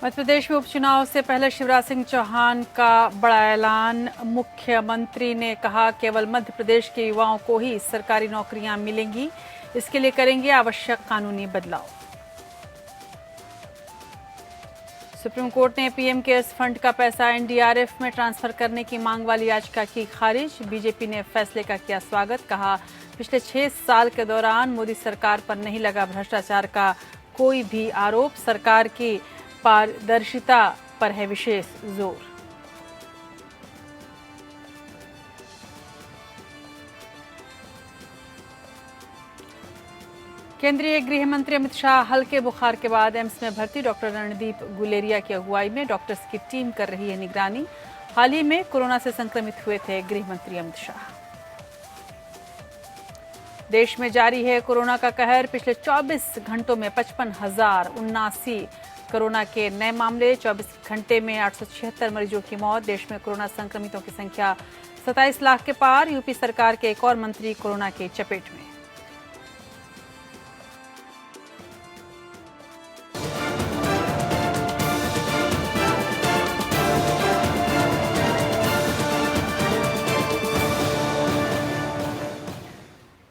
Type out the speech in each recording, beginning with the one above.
मध्य प्रदेश में उपचुनाव से पहले शिवराज सिंह चौहान का बड़ा ऐलान। मुख्यमंत्री ने कहा केवल मध्य प्रदेश के युवाओं को ही सरकारी नौकरियां मिलेंगी, इसके लिए करेंगे आवश्यक कानूनी बदलाव। सुप्रीम कोर्ट ने पीएम केयर्स फंड का पैसा एनडीआरएफ में ट्रांसफर करने की मांग वाली याचिका की खारिज। बीजेपी ने फैसले का किया स्वागत। कहा पिछले 6 साल के दौरान मोदी सरकार पर नहीं लगा भ्रष्टाचार का कोई भी आरोप, सरकार की पारदर्शिता पर है विशेष जोर। केंद्रीय गृह मंत्री अमित शाह हल्के बुखार के बाद एम्स में भर्ती। डॉक्टर रणदीप गुलेरिया की अगुवाई में डॉक्टर्स की टीम कर रही है निगरानी। हाल ही में कोरोना से संक्रमित हुए थे गृह मंत्री अमित शाह। देश में जारी है कोरोना का कहर। पिछले 24 घंटों में 55,079 कोरोना के नए मामले। 24 घंटे में 876 मरीजों की मौत। देश में कोरोना संक्रमितों की संख्या 27 लाख के पार। यूपी सरकार के एक और मंत्री कोरोना की चपेट में।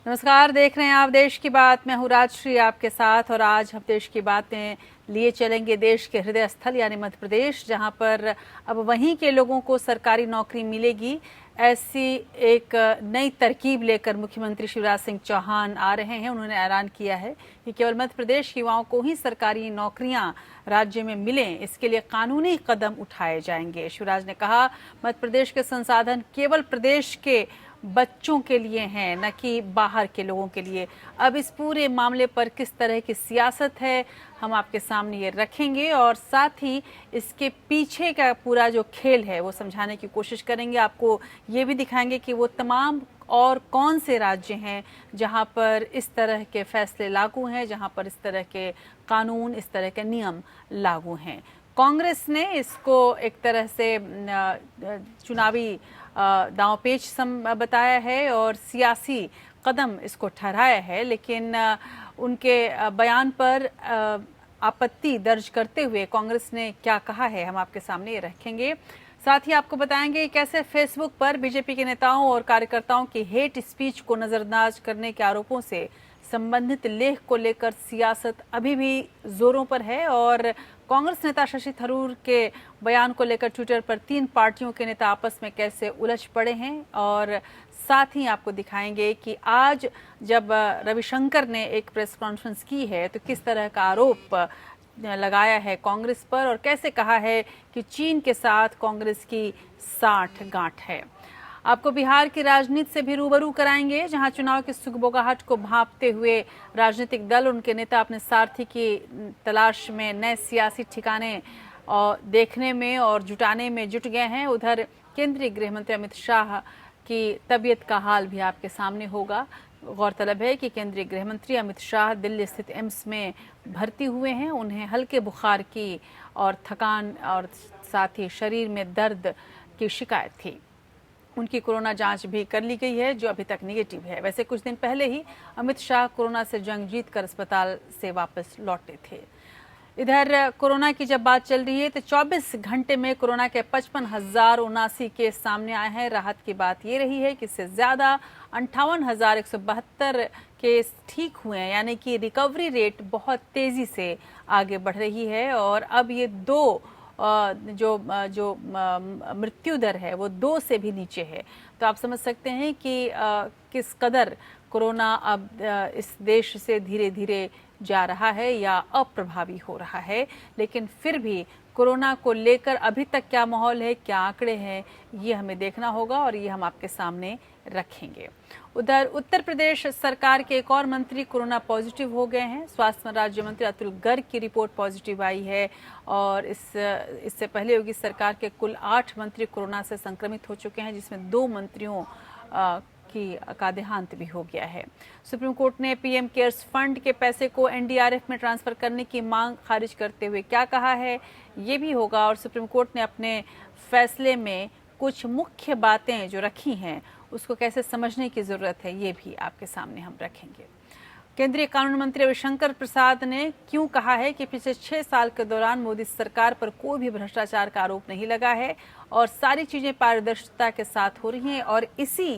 नमस्कार, देख रहे हैं आप देश की बात। मैं हूं राजश्री आपके साथ और आज हम देश की बात में लिए चलेंगे देश के हृदय स्थल यानी मध्य प्रदेश, जहां पर अब वहीं के लोगों को सरकारी नौकरी मिलेगी। ऐसी एक नई तरकीब लेकर मुख्यमंत्री शिवराज सिंह चौहान आ रहे हैं। उन्होंने ऐलान किया है कि केवल मध्य प्रदेश के युवाओं को ही सरकारी नौकरियां राज्य में मिलें, इसके लिए कानूनी कदम उठाए जाएंगे। शिवराज ने कहा मध्य प्रदेश के संसाधन केवल प्रदेश के बच्चों के लिए हैं, न कि बाहर के लोगों के लिए। अब इस पूरे मामले पर किस तरह की सियासत है हम आपके सामने ये रखेंगे और साथ ही इसके पीछे का पूरा जो खेल है वो समझाने की कोशिश करेंगे। आपको ये भी दिखाएंगे कि वो तमाम और कौन से राज्य हैं जहां पर इस तरह के फैसले लागू हैं, जहां पर इस तरह के कानून, इस तरह के नियम लागू हैं। कांग्रेस ने इसको एक तरह से चुनावी दांवपेच बताया है और सियासी कदम इसको ठहराया है, लेकिन उनके बयान पर आपत्ति दर्ज करते हुए कांग्रेस ने क्या कहा है हम आपके सामने ये रखेंगे। साथ ही आपको बताएंगे कैसे फेसबुक पर बीजेपी के नेताओं और कार्यकर्ताओं की हेट स्पीच को नजरअंदाज करने के आरोपों से संबंधित लेख को लेकर सियासत अभी भी जोरों पर है और कांग्रेस नेता शशि थरूर के बयान को लेकर ट्विटर पर 3 पार्टियों के नेता आपस में कैसे उलझ पड़े हैं। और साथ ही आपको दिखाएंगे कि आज जब रविशंकर ने एक प्रेस कॉन्फ्रेंस की है तो किस तरह का आरोप लगाया है कांग्रेस पर और कैसे कहा है कि चीन के साथ कांग्रेस की साठगांठ है। आपको बिहार की राजनीति से भी रूबरू कराएंगे, जहां चुनाव की सुगबुगाहट को भांपते हुए राजनीतिक दल, उनके नेता अपने सारथी की तलाश में नए सियासी ठिकाने और देखने में और जुटाने में जुट गए हैं। उधर केंद्रीय गृह मंत्री अमित शाह की तबीयत का हाल भी आपके सामने होगा। गौरतलब है कि केंद्रीय गृह मंत्री अमित शाह दिल्ली स्थित एम्स में भर्ती हुए हैं। उन्हें हल्के बुखार की और थकान और साथ ही शरीर में दर्द की शिकायत थी। उनकी कोरोना जांच भी कर ली गई है जो अभी तक नेगेटिव है। वैसे कुछ दिन पहले ही अमित शाह कोरोना से जंग जीतकर अस्पताल से वापस लौटे थे। इधर कोरोना की जब बात चल रही है तो 24 घंटे में कोरोना के 55,079 केस सामने आए हैं। राहत की बात ये रही है कि इससे ज्यादा 58,172 केस ठीक हुए हैं, यानी कि रिकवरी रेट बहुत तेजी से आगे बढ़ रही है और अब ये जो मृत्यु दर है वो 2 से भी नीचे है। तो आप समझ सकते हैं कि किस कदर कोरोना अब इस देश से धीरे धीरे जा रहा है या अप्रभावी हो रहा है। लेकिन फिर भी कोरोना को लेकर अभी तक क्या माहौल है, क्या आंकड़े हैं, ये हमें देखना होगा और ये हम आपके सामने रखेंगे। उधर उत्तर प्रदेश सरकार के एक और मंत्री कोरोना पॉजिटिव हो गए हैं। स्वास्थ्य राज्य मंत्री अतुल गर्ग की रिपोर्ट पॉजिटिव आई है और इससे पहले योगी सरकार के कुल 8 मंत्री कोरोना से संक्रमित हो चुके हैं, जिसमें 2 मंत्रियों का देहांत भी हो गया है। सुप्रीम कोर्ट ने पीएम केयर्स फंड के पैसे को एनडीआरएफ में ट्रांसफर करने की मांग खारिज करते हुए क्या कहा है ये भी होगा और सुप्रीम कोर्ट ने अपने फैसले में कुछ मुख्य बातें जो रखी हैं उसको कैसे समझने की जरूरत है ये भी आपके सामने हम रखेंगे। केंद्रीय कानून मंत्री रविशंकर प्रसाद ने क्यों कहा है कि पिछले 6 साल के दौरान मोदी सरकार पर कोई भी भ्रष्टाचार का आरोप नहीं लगा है और सारी चीजें पारदर्शिता के साथ हो रही हैं। और इसी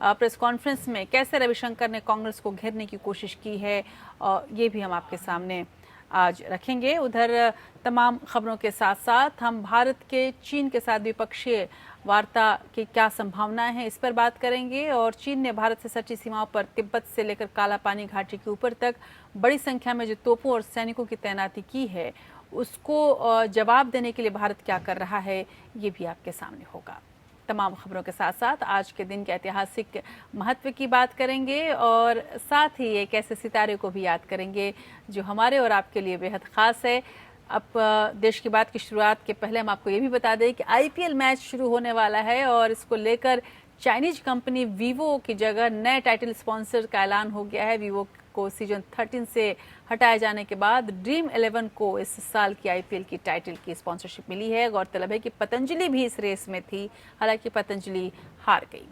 प्रेस कॉन्फ्रेंस में कैसे रविशंकर ने कांग्रेस को घेरने की कोशिश की है, ये भी हम आपके सामने आज रखेंगे। उधर तमाम खबरों के साथ साथ हम भारत के चीन के साथ द्विपक्षीय वार्ता की क्या संभावनाएं हैं, इस पर बात करेंगे। और चीन ने भारत से सटी सीमाओं पर तिब्बत से लेकर काला पानी घाटी के ऊपर तक बड़ी संख्या में जो तोपों और सैनिकों की तैनाती की है, उसको जवाब देने के लिए भारत क्या कर रहा है, ये भी आपके सामने होगा। तमाम खबरों के साथ साथ आज के दिन के ऐतिहासिक महत्व की बात करेंगे और साथ ही एक ऐसे सितारे को भी याद करेंगे जो हमारे और आपके लिए बेहद खास है। अब देश की बात की शुरुआत के पहले हम आपको ये भी बता दें कि आईपीएल मैच शुरू होने वाला है और इसको लेकर चाइनीज कंपनी वीवो की जगह नए टाइटल स्पॉन्सर का ऐलान हो गया है। वीवो को सीजन 13 से हटाए जाने के बाद ड्रीम 11 को इस साल की आईपीएल की टाइटल की स्पॉन्सरशिप मिली है। गौरतलब है कि पतंजलि भी इस रेस में थी, हालांकि पतंजलि हार गई।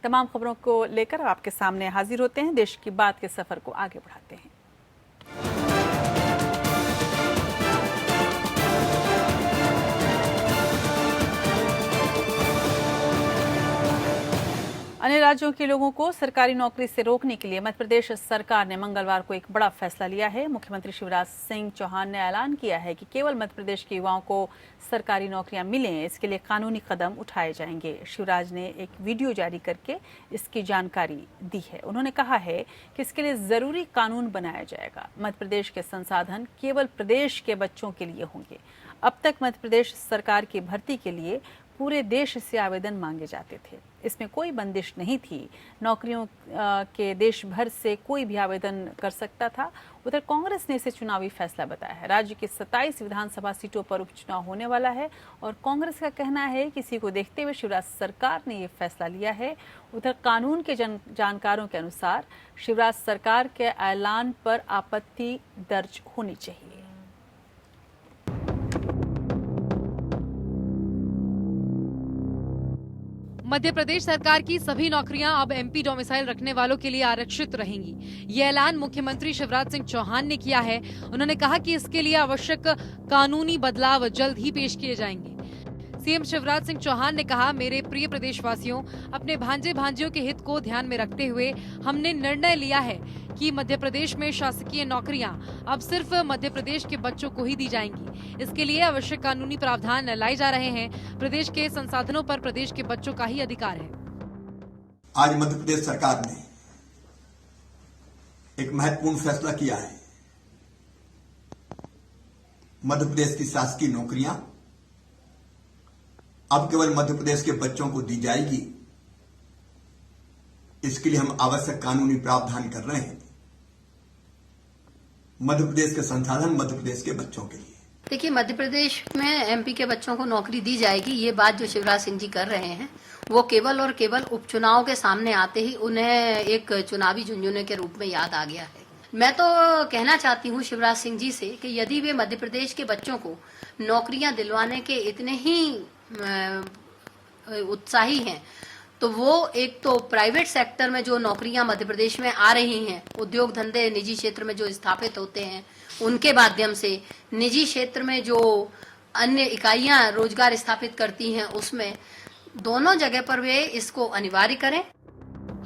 तमाम खबरों को लेकर आपके सामने हाजिर होते हैं, देश की बात के सफर को आगे बढ़ाते हैं। अन्य राज्यों के लोगों को सरकारी नौकरी से रोकने के लिए मध्य प्रदेश सरकार ने मंगलवार को एक बड़ा फैसला लिया है। मुख्यमंत्री शिवराज सिंह चौहान ने ऐलान किया है कि केवल मध्य प्रदेश के युवाओं को सरकारी नौकरियां मिलें, इसके लिए कानूनी कदम उठाए जाएंगे। शिवराज ने एक वीडियो जारी करके इसकी जानकारी दी है। उन्होंने कहा है कि इसके लिए जरूरी कानून बनाया जाएगा। मध्य प्रदेश के संसाधन केवल प्रदेश के बच्चों के लिए होंगे। अब तक मध्य प्रदेश सरकार की भर्ती के लिए पूरे देश से आवेदन मांगे जाते थे, इसमें कोई बंदिश नहीं थी। नौकरियों के देश भर से कोई भी आवेदन कर सकता था। उधर कांग्रेस ने इसे चुनावी फैसला बताया है। राज्य की 27 विधानसभा सीटों पर उपचुनाव होने वाला है और कांग्रेस का कहना है कि इसी को देखते हुए शिवराज सरकार ने ये फैसला लिया है। उधर कानून के जानकारों के अनुसार शिवराज सरकार के ऐलान पर आपत्ति दर्ज होनी चाहिए। मध्य प्रदेश सरकार की सभी नौकरियां अब एमपी डोमिसाइल रखने वालों के लिए आरक्षित रहेंगी। ये ऐलान मुख्यमंत्री शिवराज सिंह चौहान ने किया है। उन्होंने कहा कि इसके लिए आवश्यक कानूनी बदलाव जल्द ही पेश किए जाएंगे। सीएम शिवराज सिंह चौहान ने कहा, मेरे प्रिय प्रदेशवासियों, अपने भांजे भांजियों के हित को ध्यान में रखते हुए हमने निर्णय लिया है कि मध्य प्रदेश में शासकीय नौकरियां अब सिर्फ मध्य प्रदेश के बच्चों को ही दी जाएंगी। इसके लिए आवश्यक कानूनी प्रावधान लाए जा रहे हैं। प्रदेश के संसाधनों पर प्रदेश के बच्चों का ही अधिकार है। आज मध्य प्रदेश सरकार ने एक महत्वपूर्ण फैसला किया है। मध्य प्रदेश की शासकीय नौकरियां अब केवल मध्य प्रदेश के बच्चों को दी जाएगी। इसके लिए हम आवश्यक कानूनी प्रावधान कर रहे हैं। मध्य प्रदेश के संसाधन मध्य प्रदेश के बच्चों के लिए। देखिए, मध्य प्रदेश में एमपी के बच्चों को नौकरी दी जाएगी, ये बात जो शिवराज सिंह जी कर रहे हैं वो केवल और केवल उपचुनाव के सामने आते ही उन्हें एक चुनावी झुंझुने के रूप में याद आ गया है। मैं तो कहना चाहती हूँ शिवराज सिंह जी से कि यदि वे मध्य प्रदेश के बच्चों को नौकरियां दिलवाने के इतने ही उत्साही हैं तो वो एक तो प्राइवेट सेक्टर में जो नौकरियां मध्य प्रदेश में आ रही हैं, उद्योग धंधे निजी क्षेत्र में जो स्थापित होते हैं उनके माध्यम से, निजी क्षेत्र में जो अन्य इकाइयां रोजगार स्थापित करती हैं, उसमें दोनों जगह पर वे इसको अनिवार्य करें।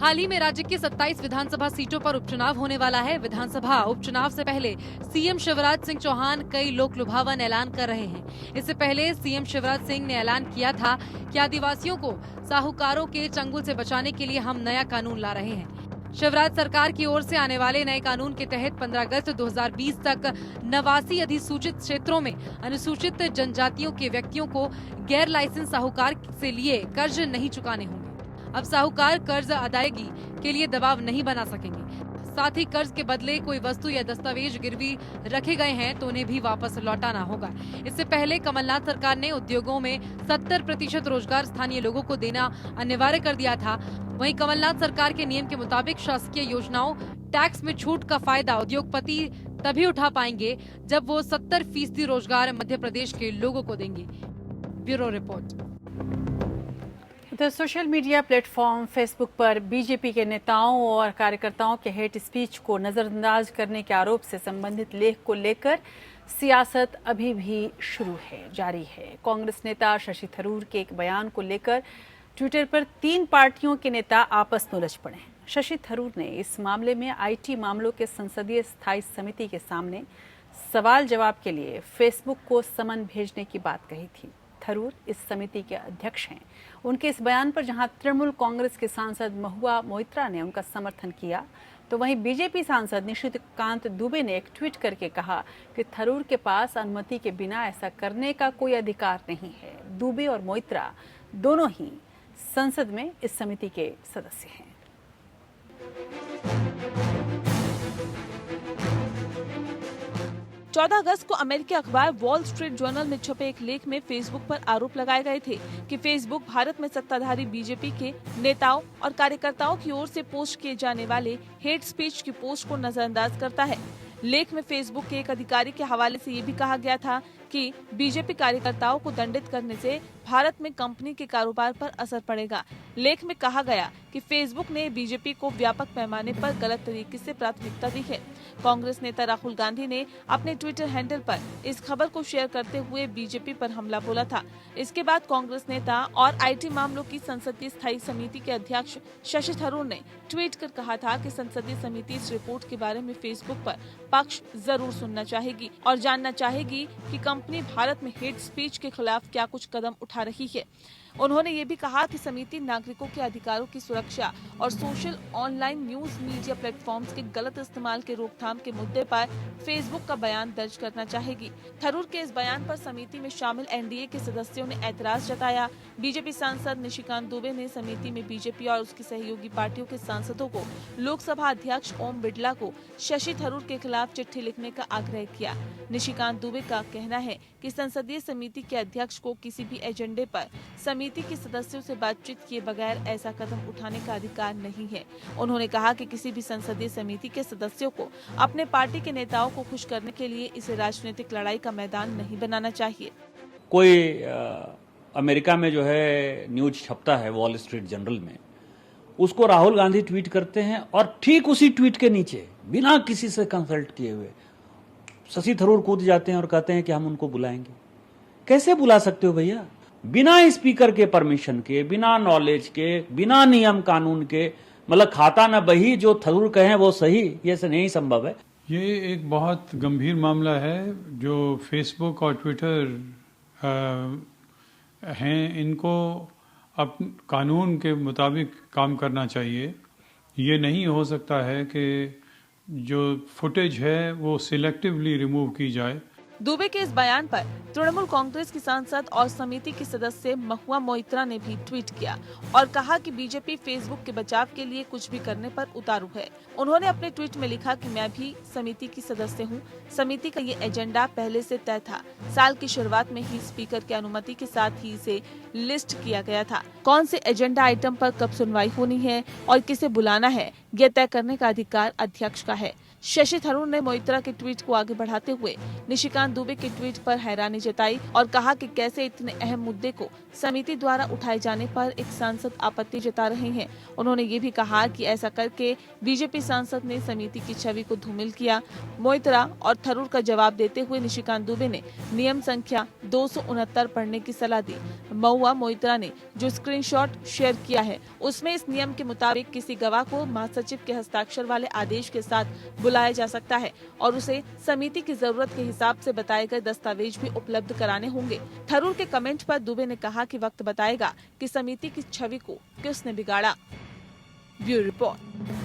हाल ही में राज्य की 27 विधानसभा सीटों पर उपचुनाव होने वाला है। विधानसभा उपचुनाव से पहले सीएम शिवराज सिंह चौहान कई लोक लुभावन ऐलान कर रहे हैं। इससे पहले सीएम शिवराज सिंह ने ऐलान किया था कि आदिवासियों को साहूकारों के चंगुल से बचाने के लिए हम नया कानून ला रहे हैं। शिवराज सरकार की ओर से आने वाले नए कानून के तहत 15 अगस्त 2020 तक 89 अधिसूचित क्षेत्रों में अनुसूचित जनजातियों के व्यक्तियों को गैर लाइसेंस साहूकार से लिए कर्ज नहीं चुकाने होंगे। अब साहूकार कर्ज अदायगी के लिए दबाव नहीं बना सकेंगे। साथ ही कर्ज के बदले कोई वस्तु या दस्तावेज गिरवी रखे गए हैं तो उन्हें भी वापस लौटाना होगा। इससे पहले कमलनाथ सरकार ने उद्योगों में 70% रोजगार स्थानीय लोगों को देना अनिवार्य कर दिया था। वहीं कमलनाथ सरकार के नियम के मुताबिक शासकीय योजनाओं, टैक्स में छूट का फायदा उद्योगपति तभी उठा पाएंगे जब वो 70% रोजगार मध्य प्रदेश के लोगों को देंगे। Bureau report. तो सोशल मीडिया प्लेटफॉर्म फेसबुक पर बीजेपी के नेताओं और कार्यकर्ताओं के हेट स्पीच को नजरअंदाज करने के आरोप से संबंधित लेख को लेकर सियासत अभी भी जारी है। कांग्रेस नेता शशि थरूर के एक बयान को लेकर ट्विटर पर 3 पार्टियों के नेता आपस में उलझ पड़े। शशि थरूर ने इस मामले में आईटी मामलों के संसदीय स्थायी समिति के सामने सवाल जवाब के लिए फेसबुक को समन भेजने की बात कही थी। थरूर इस समिति के अध्यक्ष हैं। उनके इस बयान पर जहां तृणमूल कांग्रेस के सांसद महुआ मोइत्रा ने उनका समर्थन किया, तो वहीं बीजेपी सांसद निशिकांत दुबे ने एक ट्वीट करके कहा कि थरूर के पास अनुमति के बिना ऐसा करने का कोई अधिकार नहीं है। दुबे और मोइत्रा दोनों ही संसद में इस समिति के सदस्य हैं। 14 अगस्त को अमेरिकी अखबार वॉल स्ट्रीट जर्नल में छपे एक लेख में फेसबुक पर आरोप लगाए गए थे कि फेसबुक भारत में सत्ताधारी बीजेपी के नेताओं और कार्यकर्ताओं की ओर से पोस्ट किए जाने वाले हेट स्पीच की पोस्ट को नजरअंदाज करता है। लेख में फेसबुक के एक अधिकारी के हवाले से ये भी कहा गया था कि बीजेपी कार्यकर्ताओं को दंडित करने से भारत में कंपनी के कारोबार पर असर पड़ेगा। लेख में कहा गया कि फेसबुक ने बीजेपी को व्यापक पैमाने पर गलत तरीके से प्राथमिकता दी है। कांग्रेस नेता राहुल गांधी ने अपने ट्विटर हैंडल पर इस खबर को शेयर करते हुए बीजेपी पर हमला बोला था। इसके बाद कांग्रेस नेता और आईटी मामलों की संसदीय स्थायी समिति के अध्यक्ष शशि थरूर ने ट्वीट कर कहा था कि संसदीय समिति इस रिपोर्ट के बारे में फेसबुक पर पक्ष जरूर सुनना चाहेगी और जानना चाहेगी कि कंपनी भारत में हेट स्पीच के खिलाफ क्या कुछ कदम उठा रही है। उन्होंने ये भी कहा कि समिति नागरिकों के अधिकारों की सुरक्षा और social online news media platforms के गलत इस्तेमाल के रोकथाम के मुद्दे पर फेसबुक का बयान दर्ज करना चाहेगी। थरूर के इस बयान पर समिति में शामिल एनडीए के सदस्यों ने ऐतराज जताया। बीजेपी सांसद निशिकांत दुबे ने समिति में बीजेपी और उसकी सहयोगी पार्टियों के सांसदों को लोकसभा अध्यक्ष ओम बिरला को शशि थरूर के खिलाफ चिट्ठी लिखने का आग्रह किया। निशिकांत दुबे का कहना है कि संसदीय समिति के अध्यक्ष को किसी भी एजेंडे पर समिति के सदस्यों से बातचीत किए बगैर ऐसा कदम उठाने का अधिकार नहीं है। उन्होंने कहा कि किसी भी संसदीय समिति के सदस्यों को अपने पार्टी के नेताओं को खुश करने के लिए इसे राजनीतिक लड़ाई का मैदान नहीं बनाना चाहिए। कोई अमेरिका में जो है न्यूज छपता है वॉल स्ट्रीट जर्नल में, उसको राहुल गांधी ट्वीट करते हैं और ठीक उसी ट्वीट के नीचे बिना किसी से कंसल्ट किए हुए शशि थरूर कूद जाते हैं और कहते हैं कि हम उनको बुलाएंगे। कैसे बुला सकते हो भैया? बिना स्पीकर के परमिशन के, बिना नॉलेज के, बिना नियम कानून के, मतलब खाता न बही, जो थरूर कहें वो सही, ये से नहीं संभव है। ये एक बहुत गंभीर मामला है जो फेसबुक और ट्विटर हैं, इनको अब कानून के मुताबिक काम करना चाहिए। ये नहीं हो सकता है कि जो फुटेज है वो सिलेक्टिवली रिमूव की जाए। दुबे के इस बयान पर तृणमूल कांग्रेस की सांसद और समिति की सदस्य महुआ मोइत्रा ने भी ट्वीट किया और कहा कि बीजेपी फेसबुक के बचाव के लिए कुछ भी करने पर उतारू है। उन्होंने अपने ट्वीट में लिखा कि मैं भी समिति की सदस्य हूं। समिति का ये एजेंडा पहले से तय था। साल की शुरुआत में ही स्पीकर की अनुमति के साथ ही इसे लिस्ट किया गया था। कौन से एजेंडा आइटम पर कब सुनवाई होनी है और किसे बुलाना है, यह तय करने का अधिकार अध्यक्ष का है। शशि थरूर ने मोइत्रा के ट्वीट को आगे बढ़ाते हुए निशिकांत दुबे के ट्वीट पर हैरानी जताई और कहा कि कैसे इतने अहम मुद्दे को समिति द्वारा उठाए जाने पर एक सांसद आपत्ति जता रहे हैं। उन्होंने ये भी कहा कि ऐसा करके बीजेपी सांसद ने समिति की छवि को धूमिल किया। मोइत्रा और थरूर का जवाब देते हुए निशिकांत दुबे ने नियम संख्या 269 पढ़ने की सलाह दी। महुआ मोइत्रा ने जो स्क्रीनशॉट शेयर किया है उसमें इस नियम के मुताबिक किसी गवाह को महासचिव के हस्ताक्षर वाले आदेश के साथ बुलाया जा सकता है और उसे समिति की जरूरत के हिसाब से बताए गए दस्तावेज भी उपलब्ध कराने होंगे। थरूर के कमेंट पर दुबे ने कहा कि वक्त बताएगा कि समिति की छवि को किसने बिगाड़ा। Bureau report.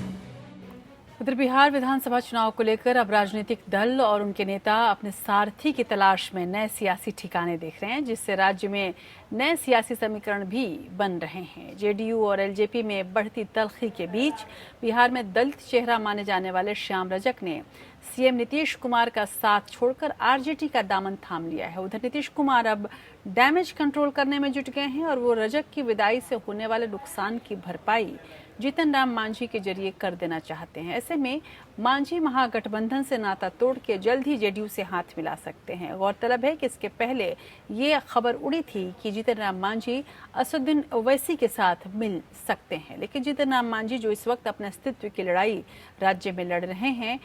उधर बिहार विधानसभा चुनाव को लेकर अब राजनीतिक दल और उनके नेता अपने सारथी की तलाश में नए सियासी ठिकाने देख रहे हैं, जिससे राज्य में नए सियासी समीकरण भी बन रहे हैं। जेडीयू और एलजेपी में बढ़ती तल्खी के बीच बिहार में दलित चेहरा माने जाने वाले श्याम रजक ने सीएम नीतीश कुमार का साथ छोड़कर आरजेडी का दामन थाम लिया है। उधर नीतीश कुमार अब डैमेज कंट्रोल करने में जुट गए हैं और वो रजक की विदाई से होने वाले नुकसान की भरपाई जीतन राम मांझी के जरिए कर देना चाहते हैं। ऐसे में मांझी महागठबंधन से नाता तोड़ के जल्द ही जेडीयू से हाथ मिला सकते हैं। गौरतलब है कि इसके पहले ये खबर उड़ी थी कि जीतन राम मांझी असदुद्दीन ओवैसी के साथ मिल सकते हैं, लेकिन जीतन राम मांझी जो इस वक्त अपने अस्तित्व की लड़ाई राज्य में लड़ रहे हैं,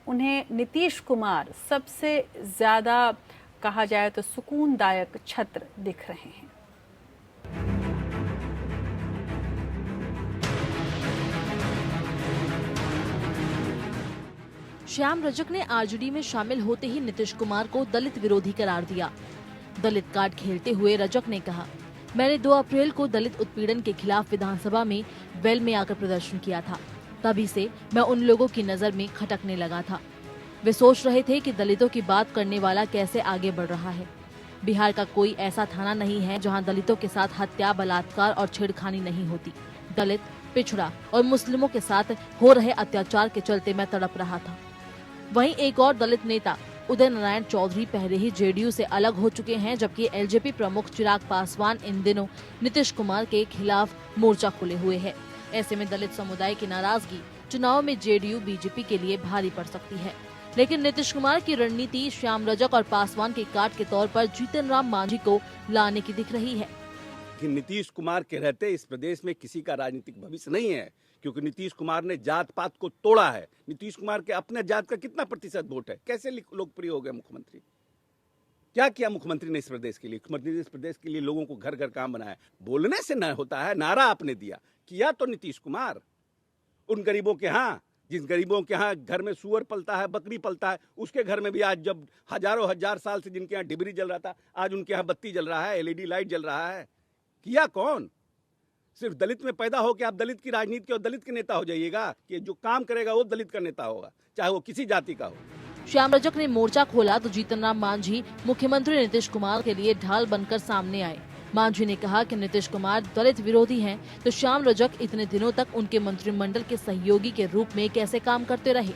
उन्हें नीतीश कुमार सबसे ज्यादा कहा जाए तो सुकूनदायक छत्र दिख रहे हैं। श्याम रजक ने आरजेडी में शामिल होते ही नीतीश कुमार को दलित विरोधी करार दिया। दलित कार्ड खेलते हुए रजक ने कहा, मैंने 2 अप्रैल को दलित उत्पीड़न के खिलाफ विधानसभा में वेल में आकर प्रदर्शन किया था। तभी से मैं उन लोगों की नजर में खटकने लगा था। वे सोच रहे थे कि दलितों की बात करने वाला कैसे आगे बढ़ रहा है। बिहार का कोई ऐसा थाना नहीं है जहां दलितों के साथ हत्या, बलात्कार और छेड़खानी नहीं होती। दलित, पिछड़ा और मुस्लिमों के साथ हो रहे अत्याचार के चलते मैं तड़प रहा था। वहीं एक और दलित नेता उदय नारायण चौधरी पहले ही जेडीयू से अलग हो चुके हैं, जबकि एलजेपी प्रमुख चिराग पासवान इन दिनों नीतीश कुमार के खिलाफ मोर्चा खोले हुए है। ऐसे में दलित समुदाय की नाराजगी चुनाव में जेडीयू बीजेपी के लिए भारी पड़ सकती है। लेकिन नीतीश कुमार की रणनीति श्याम रजक और पासवान के काट के तौर पर जीतन राम मांझी को लाने की दिख रही है। कि नीतीश कुमार के रहते इस प्रदेश में किसी का राजनीतिक भविष्य नहीं है, क्योंकि नीतीश कुमार ने जात पात को तोड़ा है। नीतीश कुमार के अपने जात का कितना प्रतिशत वोट है? कैसे लोकप्रिय हो गए मुख्यमंत्री? क्या किया मुख्यमंत्री ने इस प्रदेश के लिए? मुख्यमंत्री ने इस प्रदेश के लिए लोगों को घर घर काम बनाया। बोलने से न होता है, नारा आपने दिया, किया तो नीतीश कुमार। उन गरीबों के यहाँ, जिस गरीबों के यहाँ घर में सुअर पलता है, बकरी पलता है, उसके घर में भी आज जब हजारों हजार साल से जिनके यहाँ डिबरी जल रहा था, आज उनके यहाँ बत्ती जल रहा है, एलईडी लाइट जल रहा है। किया कौन? सिर्फ दलित में पैदा हो के आप दलित की राजनीति और दलित के नेता हो जाइएगा कि जो काम करेगा वो दलित का नेता होगा, चाहे वो किसी जाति का हो। श्याम रजक ने मोर्चा खोला तो जीतन राम मांझी मुख्यमंत्री नीतीश कुमार के लिए ढाल बनकर सामने आए। मांझी ने कहा कि नीतीश कुमार दलित विरोधी हैं, तो श्याम रजक इतने दिनों तक उनके मंत्रिमंडल के सहयोगी के रूप में कैसे काम करते रहे।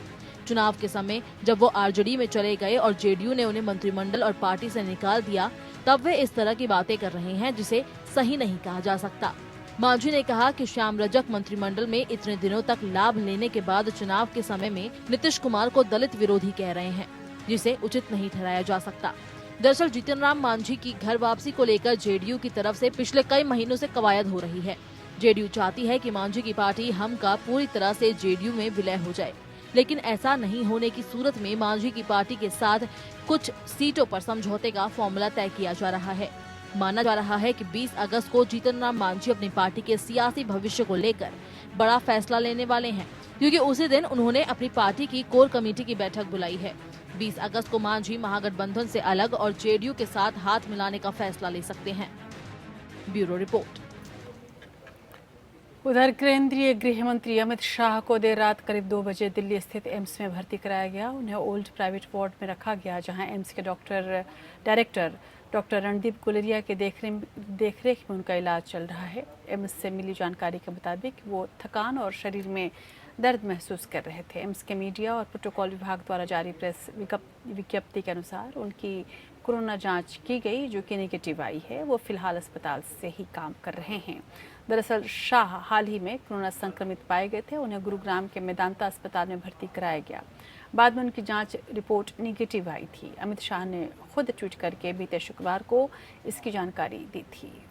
चुनाव के समय जब वो आरजेडी में चले गए और जेडीयू ने उन्हें मंत्रिमंडल और पार्टी से निकाल दिया, तब वे इस तरह की बातें कर रहे हैं जिसे सही नहीं कहा जा सकता। मांझी ने कहा कि श्याम रजक मंत्रिमंडल में इतने दिनों तक लाभ लेने के बाद चुनाव के समय में नीतीश कुमार को दलित विरोधी कह रहे हैं, जिसे उचित नहीं ठहराया जा सकता। दरअसल जीतन राम मांझी की घर वापसी को लेकर जेडीयू की तरफ से पिछले कई महीनों से कवायद हो रही है। जेडीयू चाहती है कि मांझी की पार्टी हम का पूरी तरह से जेडीयू में विलय हो जाए, लेकिन ऐसा नहीं होने की सूरत में मांझी की पार्टी के साथ कुछ सीटों पर समझौते का फॉर्मूला तय किया जा रहा है। माना जा रहा है कि 20 अगस्त को जीतन राम मांझी अपनी पार्टी के सियासी भविष्य को लेकर बड़ा फैसला लेने वाले हैं, क्योंकि उसी दिन उन्होंने अपनी पार्टी की कोर कमेटी की बैठक बुलाई है। 20 अगस्त को मांझी महागठबंधन से अलग और जेडीयू के साथ हाथ मिलाने का फैसला ले सकते हैं। Bureau report. उधर केंद्रीय गृह मंत्री अमित शाह को देर रात करीब 2 बजे दिल्ली स्थित एम्स में भर्ती कराया गया। उन्हें ओल्ड प्राइवेट वार्ड में रखा गया, जहां एम्स के डायरेक्टर डॉक्टर रणदीप गुलेरिया के देखरेख में उनका इलाज चल रहा है। एम्स से मिली जानकारी के मुताबिक वो थकान और शरीर में दर्द महसूस कर रहे थे। एम्स के मीडिया और प्रोटोकॉल विभाग द्वारा जारी प्रेस विज्ञप्ति के अनुसार उनकी कोरोना जांच की गई, जो कि नेगेटिव आई है। वो फिलहाल अस्पताल से ही काम कर रहे हैं। दरअसल शाह हाल ही में कोरोना संक्रमित पाए गए थे। उन्हें गुरुग्राम के मेदांता अस्पताल में भर्ती कराया गया। बाद में उनकी जांच रिपोर्ट निगेटिव आई थी। अमित शाह ने खुद ट्वीट करके बीते शुक्रवार को इसकी जानकारी दी थी।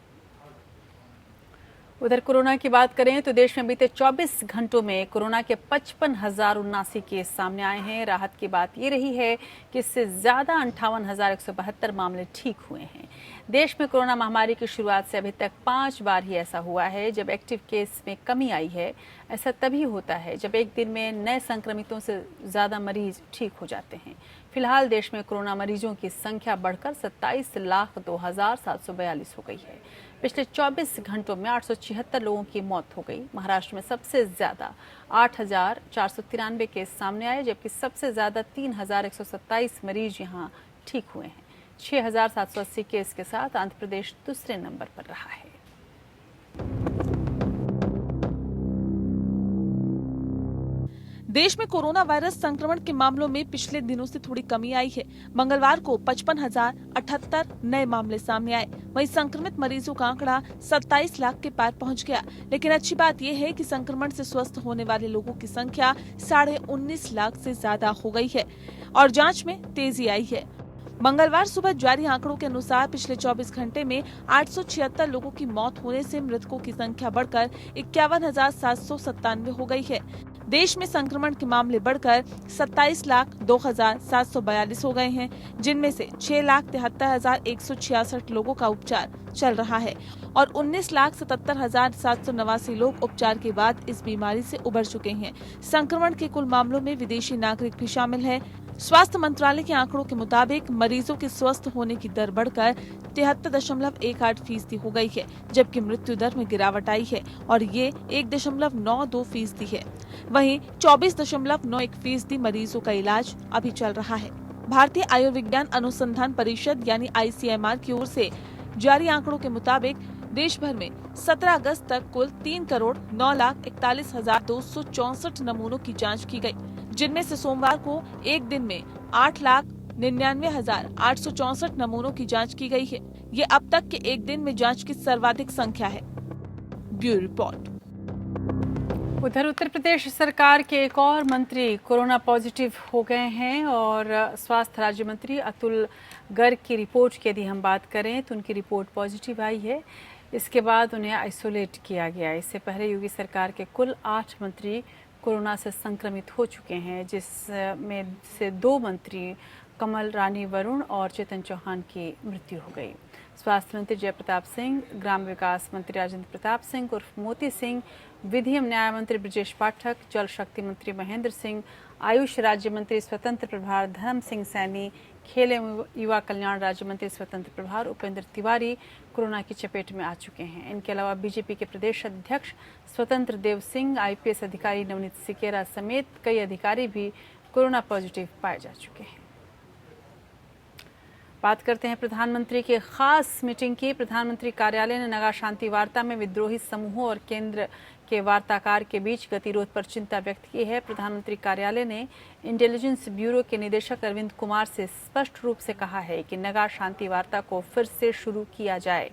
उधर कोरोना की बात करें तो देश में बीते 24 घंटों में कोरोना के 55,079 केस सामने आए हैं। राहत की बात ये रही है कि इससे ज्यादा 58,172 मामले ठीक हुए हैं। देश में कोरोना महामारी की शुरुआत से अभी तक 5 बार ही ऐसा हुआ है जब एक्टिव केस में कमी आई है। ऐसा तभी होता है जब एक दिन में नए संक्रमितों से ज्यादा मरीज ठीक हो जाते हैं। फिलहाल देश में कोरोना मरीजों की संख्या बढ़कर 27,02,742 हो गई है। पिछले 24 घंटों में 876 लोगों की मौत हो गई। महाराष्ट्र में सबसे ज्यादा 8,493 केस सामने आए, जबकि सबसे ज्यादा 3,127 मरीज यहां ठीक हुए हैं। 6,780 केस के साथ आंध्र प्रदेश दूसरे नंबर पर रहा है। देश में कोरोना वायरस संक्रमण के मामलों में पिछले दिनों से थोड़ी कमी आई है। मंगलवार को 55,078 नए मामले सामने आए। वहीं संक्रमित मरीजों का आंकड़ा 27 लाख के पार पहुंच गया। लेकिन अच्छी बात यह है कि संक्रमण से स्वस्थ होने वाले लोगों की संख्या 19.5 लाख से ज्यादा हो गई है और जांच में तेजी आई है। मंगलवार सुबह जारी आंकड़ों के अनुसार पिछले 24 घंटे में 876 लोगों की मौत होने से मृतकों की संख्या बढ़कर 51,797 हो गई है। देश में संक्रमण के मामले बढ़कर 27,02,742 हो गए हैं, जिनमें से 6,73,166 लोगों का उपचार चल रहा है और 19,77,789 लोग उपचार के बाद इस बीमारी से उबर चुके हैं। संक्रमण के कुल मामलों में विदेशी नागरिक भी शामिल है। स्वास्थ्य मंत्रालय के आंकड़ों के मुताबिक मरीजों के स्वस्थ होने की दर बढ़कर 73.18% हो गई है, जबकि मृत्यु दर में गिरावट आई है और ये 1.92% है। वहीं 24.91% मरीजों का इलाज अभी चल रहा है। भारतीय आयुर्विज्ञान अनुसंधान परिषद यानी ICMR की ओर से जारी आंकड़ों के मुताबिक देश भर में 17 अगस्त तक कुल 3,09,41,264 नमूनों की जांच की गई, जिनमें से सोमवार को एक दिन में 8,99,864 नमूनों की जांच की गई है। ये अब तक के एक दिन में जांच की सर्वाधिक संख्या है। Bureau report. उधर उत्तर प्रदेश सरकार के एक और मंत्री कोरोना पॉजिटिव हो गए हैं और स्वास्थ्य राज्य मंत्री अतुल गर्ग की रिपोर्ट की यदि हम बात करें तो उनकी रिपोर्ट पॉजिटिव आई है। इसके बाद उन्हें आइसोलेट किया गया। इससे पहले योगी सरकार के कुल 8 मंत्री कोरोना से संक्रमित हो चुके हैं, जिसमें से 2 मंत्री कमल रानी वरुण और चेतन चौहान की मृत्यु हो गई। स्वास्थ्य मंत्री जयप्रताप सिंह, ग्राम विकास मंत्री राजेंद्र प्रताप सिंह उर्फ मोती सिंह, विधि एवं न्याय मंत्री ब्रजेश पाठक, जल शक्ति मंत्री महेंद्र सिंह, आयुष राज्य मंत्री स्वतंत्र प्रभार धर्म सिंह सैनी, खेल एवं युवा कल्याण राज्य मंत्री स्वतंत्र प्रभार उपेंद्र तिवारी कोरोना की चपेट में आ चुके हैं। इनके अलावा बीजेपी के प्रदेश अध्यक्ष स्वतंत्र देव सिंह, IPS अधिकारी नवनीत सिकेरा समेत कई अधिकारी भी कोरोना पॉजिटिव पाए जा चुके हैं। बात करते हैं प्रधानमंत्री की खास मीटिंग की। प्रधानमंत्री कार्यालय ने नगा शांति वार्ता में विद्रोही समूहों और केंद्र के वार्ताकार के बीच गतिरोध पर चिंता व्यक्त की है। प्रधानमंत्री कार्यालय ने इंटेलिजेंस ब्यूरो के निदेशक अरविंद कुमार से स्पष्ट रूप से कहा है कि नगा शांति वार्ता को फिर से शुरू किया जाए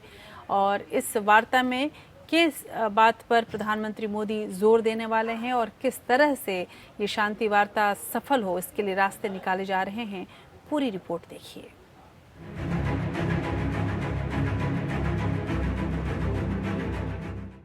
और इस वार्ता में किस बात पर प्रधानमंत्री मोदी जोर देने वाले हैं और किस तरह से ये शांति वार्ता सफल हो, इसके लिए रास्ते निकाले जा रहे हैं। पूरी रिपोर्ट देखिए।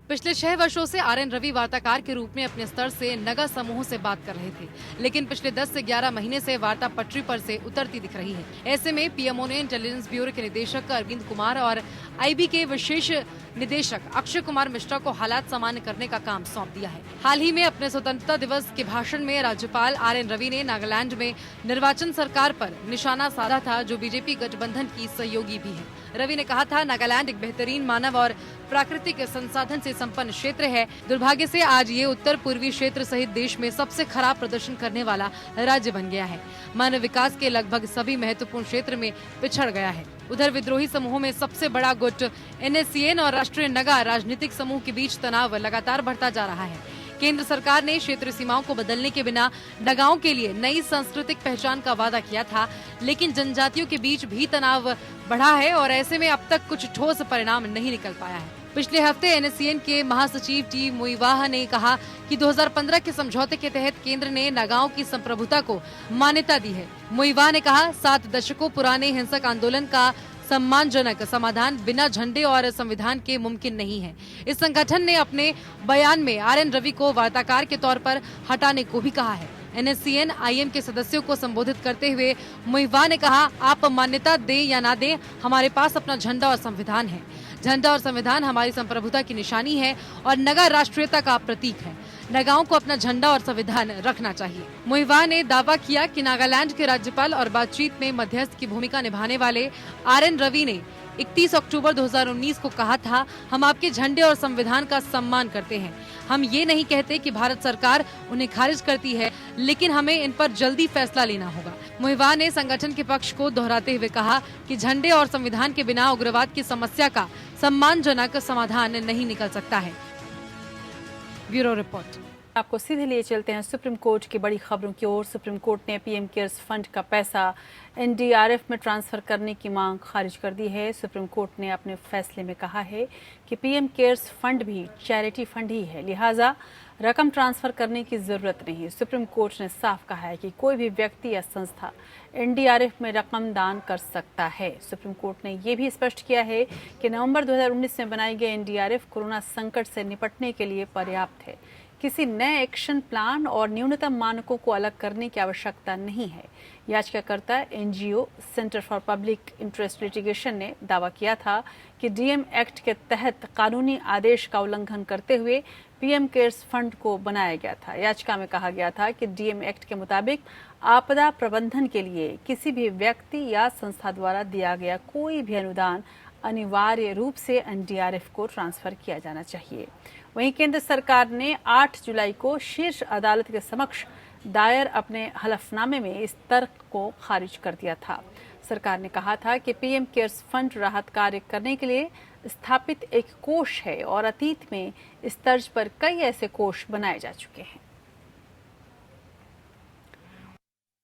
पिछले 6 वर्षों से RN रवि वार्ताकार के रूप में अपने स्तर से नगा समूहों से बात कर रहे थे, लेकिन पिछले 10 से 11 महीने से वार्ता पटरी पर से उतरती दिख रही है। ऐसे में PMO ने इंटेलिजेंस ब्यूरो के निदेशक अरविंद कुमार और IB के विशेष निदेशक अक्षय कुमार मिश्रा को हालात सामान्य करने का काम सौंप दिया है। हाल ही में अपने स्वतंत्रता दिवस के भाषण में राज्यपाल RN रवि ने नागालैंड में निर्वाचन सरकार पर निशाना साधा था, जो बीजेपी गठबंधन की सहयोगी भी है। रवि ने कहा था, नागालैंड एक बेहतरीन मानव और प्राकृतिक संसाधन से संपन्न क्षेत्र है। दुर्भाग्य से आज ये उत्तर पूर्वी क्षेत्र सहित देश में सबसे खराब प्रदर्शन करने वाला राज्य बन गया है। मानव विकास के लगभग सभी महत्वपूर्ण क्षेत्र में पिछड़ गया है। उधर विद्रोही समूहों में सबसे बड़ा गुट NSCN और राष्ट्रीय नगा राजनीतिक समूह के बीच तनाव लगातार बढ़ता जा रहा है। केंद्र सरकार ने क्षेत्रीय सीमाओं को बदलने के बिना नगाओं के लिए नई सांस्कृतिक पहचान का वादा किया था, लेकिन जनजातियों के बीच भी तनाव बढ़ा है और ऐसे में अब तक कुछ ठोस परिणाम नहीं निकल पाया है। पिछले हफ्ते NSCN के महासचिव टी मुईवाह ने कहा कि 2015 के समझौते के तहत केंद्र ने नगाओं की संप्रभुता को मान्यता दी है। मुईवाह ने कहा, 7 दशकों पुराने हिंसक आंदोलन का सम्मानजनक समाधान बिना झंडे और संविधान के मुमकिन नहीं है। इस संगठन ने अपने बयान में RN रवि को वार्ताकार के तौर पर हटाने को भी कहा है। NSCN IM के सदस्यों को संबोधित करते हुए मुईवाह ने कहा, आप मान्यता दें या ना दें, हमारे पास अपना झंडा और संविधान है। झंडा और संविधान हमारी संप्रभुता की निशानी है और नगा राष्ट्रीयता का प्रतीक है। नगाओं को अपना झंडा और संविधान रखना चाहिए। मुईवाह ने दावा किया कि नागालैंड के राज्यपाल और बातचीत में मध्यस्थ की भूमिका निभाने वाले RN रवि ने 31 अक्टूबर 2019 को कहा था, हम आपके झंडे और संविधान का सम्मान करते हैं। हम ये नहीं कहते कि भारत सरकार उन्हें खारिज करती है, लेकिन हमें इन पर जल्दी फैसला लेना होगा। मुईवाह ने संगठन के पक्ष को दोहराते हुए कहा कि झंडे और संविधान के बिना उग्रवाद की समस्या का सम्मानजनक समाधान नहीं निकल सकता है। Bureau report. आपको सीधे लिए चलते हैं सुप्रीम कोर्ट की बड़ी खबरों की ओर। सुप्रीम कोर्ट ने पीएम केयर्स फंड का पैसा एनडीआरएफ में ट्रांसफर करने की मांग खारिज कर दी है। सुप्रीम कोर्ट ने अपने फैसले में कहा है कि पीएम केयर्स फंड भी चैरिटी फंड ही है, लिहाजा रकम ट्रांसफर करने की जरूरत नहीं। सुप्रीम कोर्ट ने साफ कहा है कि कोई भी व्यक्ति या संस्था एनडीआरएफ में रकम दान कर सकता है। सुप्रीम कोर्ट ने यह भी स्पष्ट किया है कि नवंबर 2019 में बनाई गई एनडीआरएफ कोरोना संकट से निपटने के लिए पर्याप्त है। किसी नए एक्शन प्लान और न्यूनतम मानकों को अलग करने की आवश्यकता नहीं है। याचिकाकर्ता NGO centre for public interest litigation ने दावा किया था कि डीएम एक्ट के तहत कानूनी आदेश का उल्लंघन करते हुए पीएम केयर्स फंड को बनाया गया था। याचिका में कहा गया था कि डीएम एक्ट के मुताबिक आपदा प्रबंधन के लिए किसी भी व्यक्ति या संस्था द्वारा दिया गया कोई भी अनुदान अनिवार्य रूप से एनडीआरएफ को ट्रांसफर किया जाना चाहिए। वहीं केंद्र सरकार ने 8 जुलाई को शीर्ष अदालत के समक्ष दायर अपने हलफनामे में इस तर्क को खारिज कर दिया था। सरकार ने कहा था कि पीएम केयर्स फंड राहत कार्य करने के लिए स्थापित एक कोष है और अतीत में इस तर्ज पर कई ऐसे कोष बनाए जा चुके हैं।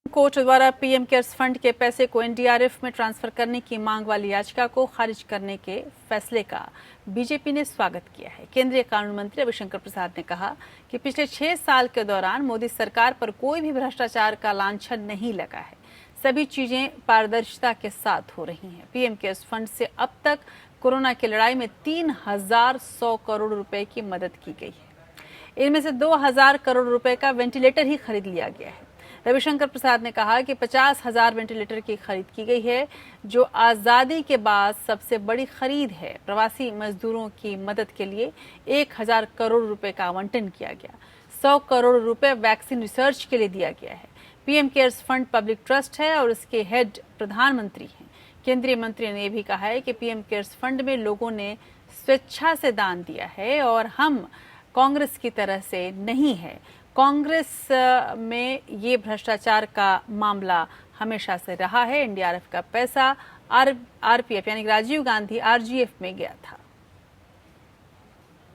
कोर्ट द्वारा पीएम केयर्स फंड के पैसे को एनडीआरएफ में ट्रांसफर करने की मांग वाली याचिका को खारिज करने के फैसले का बीजेपी ने स्वागत किया है। केंद्रीय कानून मंत्री रविशंकर प्रसाद ने कहा कि पिछले 6 साल के दौरान मोदी सरकार पर कोई भी भ्रष्टाचार का लांछन नहीं लगा है। सभी चीजें पारदर्शिता के साथ हो रही हैं। पीएम केयर्स फंड से अब तक कोरोना की लड़ाई में 3100 करोड़ रुपए की मदद की गई है। इनमें से 2000 करोड़ रुपए का वेंटिलेटर ही खरीद लिया गया है। रविशंकर प्रसाद ने कहा कि 50,000 वेंटिलेटर की खरीद की गई है, जो आजादी के बाद सबसे बड़ी खरीद है। प्रवासी मजदूरों की मदद के लिए 1000 करोड़ रुपए का आवंटन किया गया। 100 करोड़ रुपए वैक्सीन रिसर्च के लिए दिया गया है। PM cares fund public trust है और इसके हेड प्रधानमंत्री हैं। केंद्रीय मंत्री ने भी कहा है कि पीएम केयर्स फंड में लोगों ने स्वेच्छा से दान दिया है और हम कांग्रेस की तरह से नहीं है। कांग्रेस में ये भ्रष्टाचार का मामला हमेशा से रहा है। एनडीआरएफ का पैसा आरपीएफ यानी राजीव गांधी आरजीएफ में गया था।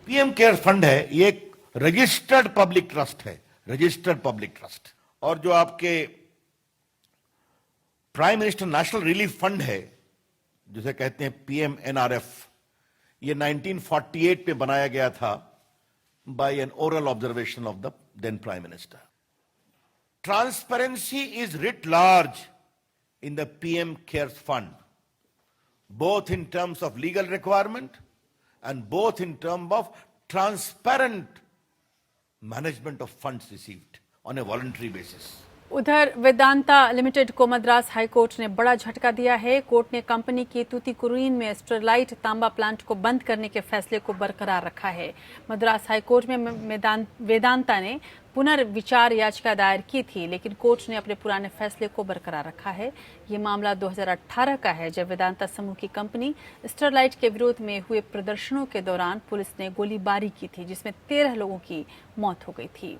पीएम केयर फंड है, ये एक रजिस्टर्ड पब्लिक ट्रस्ट है, रजिस्टर्ड पब्लिक ट्रस्ट। और जो आपके prime minister national relief fund है, जिसे कहते हैं पीएमएनआरएफ, ये 1948 में बनाया गया था by an oral observation of the then Prime Minister. Transparency is writ large in the PM Cares Fund, both in terms of legal requirement and both in terms of transparent management of funds received on a voluntary basis. उधर Vedanta limited को Madras high court ने बड़ा झटका दिया है। Court ने company की तूतीकोरिन में स्टरलाइट तांबा प्लांट को बंद करने के फैसले को बरकरार रखा है। मद्रास हाईकोर्ट में वेदांता ने पुनर्विचार याचिका दायर की थी, लेकिन कोर्ट ने अपने पुराने फैसले को बरकरार रखा है। ये मामला 2018 का है, जब वेदांता समूह की कंपनी स्टरलाइट के विरोध में हुए प्रदर्शनों के दौरान पुलिस ने गोलीबारी की थी, जिसमें 13 लोगों की मौत हो गई थी।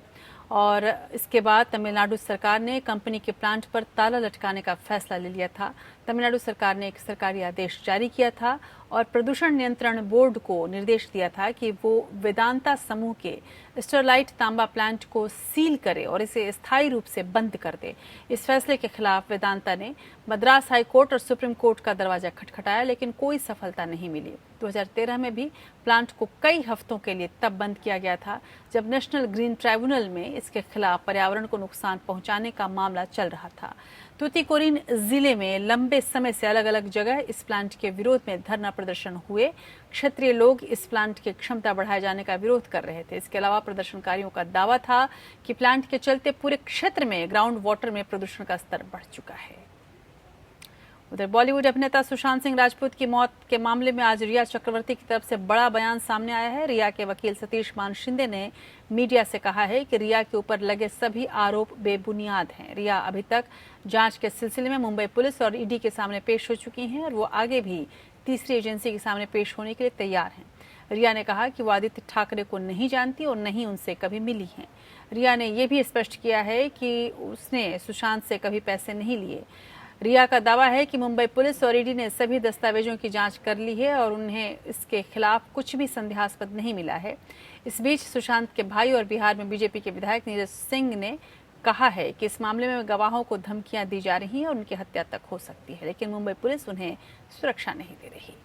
और इसके बाद तमिलनाडु सरकार ने कंपनी के प्लांट पर ताला लटकाने का फैसला ले लिया था। तमिलनाडु सरकार ने एक सरकारी आदेश जारी किया था और प्रदूषण नियंत्रण बोर्ड को निर्देश दिया था कि वो वेदांता समूह के स्टरलाइट तांबा प्लांट को सील करे और इसे स्थायी रूप से बंद कर दे। इस फैसले के खिलाफ वेदांता ने मद्रास हाई कोर्ट और सुप्रीम कोर्ट का दरवाजा खटखटाया, लेकिन कोई सफलता नहीं मिली। 2013 में भी प्लांट को कई हफ्तों के लिए तब बंद किया गया था, जब नेशनल ग्रीन ट्राइब्यूनल में इसके खिलाफ पर्यावरण को नुकसान पहुंचाने का मामला चल रहा था। तूतीकोरिन जिले में लंबे समय से अलग अलग जगह इस प्लांट के विरोध में धरना प्रदर्शन हुए। क्षेत्रीय लोग इस प्लांट की क्षमता बढ़ाए जाने का विरोध कर रहे थे। इसके अलावा प्रदर्शनकारियों का दावा था कि प्लांट के चलते पूरे क्षेत्र में ग्राउंड वाटर में प्रदूषण का स्तर बढ़ चुका है। उधर बॉलीवुड अभिनेता सुशांत सिंह राजपूत की मौत के मामले में आज रिया चक्रवर्ती की तरफ से बड़ा बयान सामने आया है। रिया के वकील सतीश मान शिंदे ने मीडिया से कहा है कि रिया के ऊपर लगे सभी आरोप बेबुनियाद हैं। रिया अभी तक जांच के सिलसिले में मुंबई पुलिस और ईडी के सामने पेश हो चुकी हैं और वो आगे भी तीसरी एजेंसी के सामने पेश होने के लिए तैयार हैं। रिया ने कहा कि वो आदित्य ठाकरे को नहीं जानती और नहीं उनसे कभी मिली हैं। रिया ने यह भी स्पष्ट किया है कि उसने सुशांत से कभी पैसे नहीं लिए। रिया का दावा है कि मुंबई पुलिस और ईडी ने सभी दस्तावेजों की जांच कर ली है और उन्हें इसके खिलाफ कुछ भी संदेहास्पद नहीं मिला है। इस बीच सुशांत के भाई और बिहार में बीजेपी के विधायक नीरज सिंह ने कहा है कि इस मामले में गवाहों को धमकियां दी जा रही हैं और उनकी हत्या तक हो सकती है, लेकिन मुंबई पुलिस उन्हें सुरक्षा नहीं दे रही।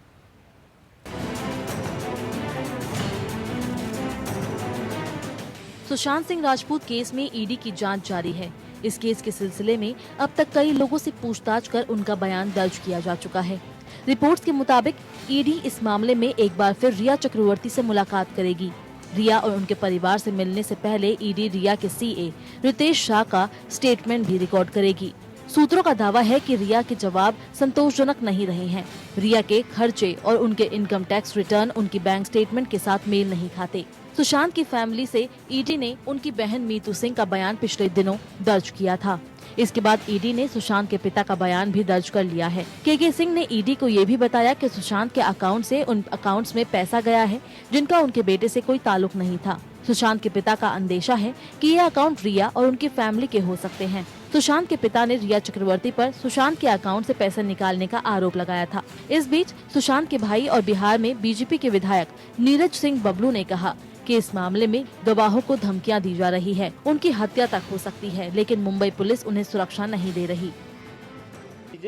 सुशांत सिंह राजपूत केस में ईडी की जांच जारी है। इस केस के सिलसिले में अब तक कई लोगों से पूछताछ कर उनका बयान दर्ज किया जा चुका है। रिपोर्ट्स के मुताबिक ईडी इस मामले में एक बार फिर रिया चक्रवर्ती से मुलाकात करेगी। रिया और उनके परिवार से मिलने से पहले ईडी रिया के सीए रितेश शाह का स्टेटमेंट भी रिकॉर्ड करेगी। सूत्रों का दावा है कि रिया के जवाब संतोषजनक नहीं रहे हैं। रिया के खर्चे और उनके इनकम टैक्स रिटर्न उनकी बैंक स्टेटमेंट के साथ मेल नहीं खाते। सुशांत की फैमिली से ईडी ने उनकी बहन मीतू सिंह का बयान पिछले दिनों दर्ज किया था। इसके बाद ईडी ने सुशांत के पिता का बयान भी दर्ज कर लिया है। के सिंह ने ईडी को ये भी बताया कि सुशांत के अकाउंट से उन अकाउंट्स में पैसा गया है जिनका उनके बेटे से कोई ताल्लुक नहीं था। सुशांत के पिता का अंदेशा है कि ये अकाउंट रिया और उनकी फैमिली के हो सकते हैं। सुशांत के पिता ने रिया चक्रवर्ती पर सुशांत के अकाउंट से पैसे निकालने का आरोप लगाया था। इस बीच सुशांत के भाई और बिहार में बीजेपी के विधायक नीरज सिंह बबलू ने कहा कि इस मामले में गवाहों को धमकियां दी जा रही है, उनकी हत्या तक हो सकती है, लेकिन मुंबई पुलिस उन्हें सुरक्षा नहीं दे रही।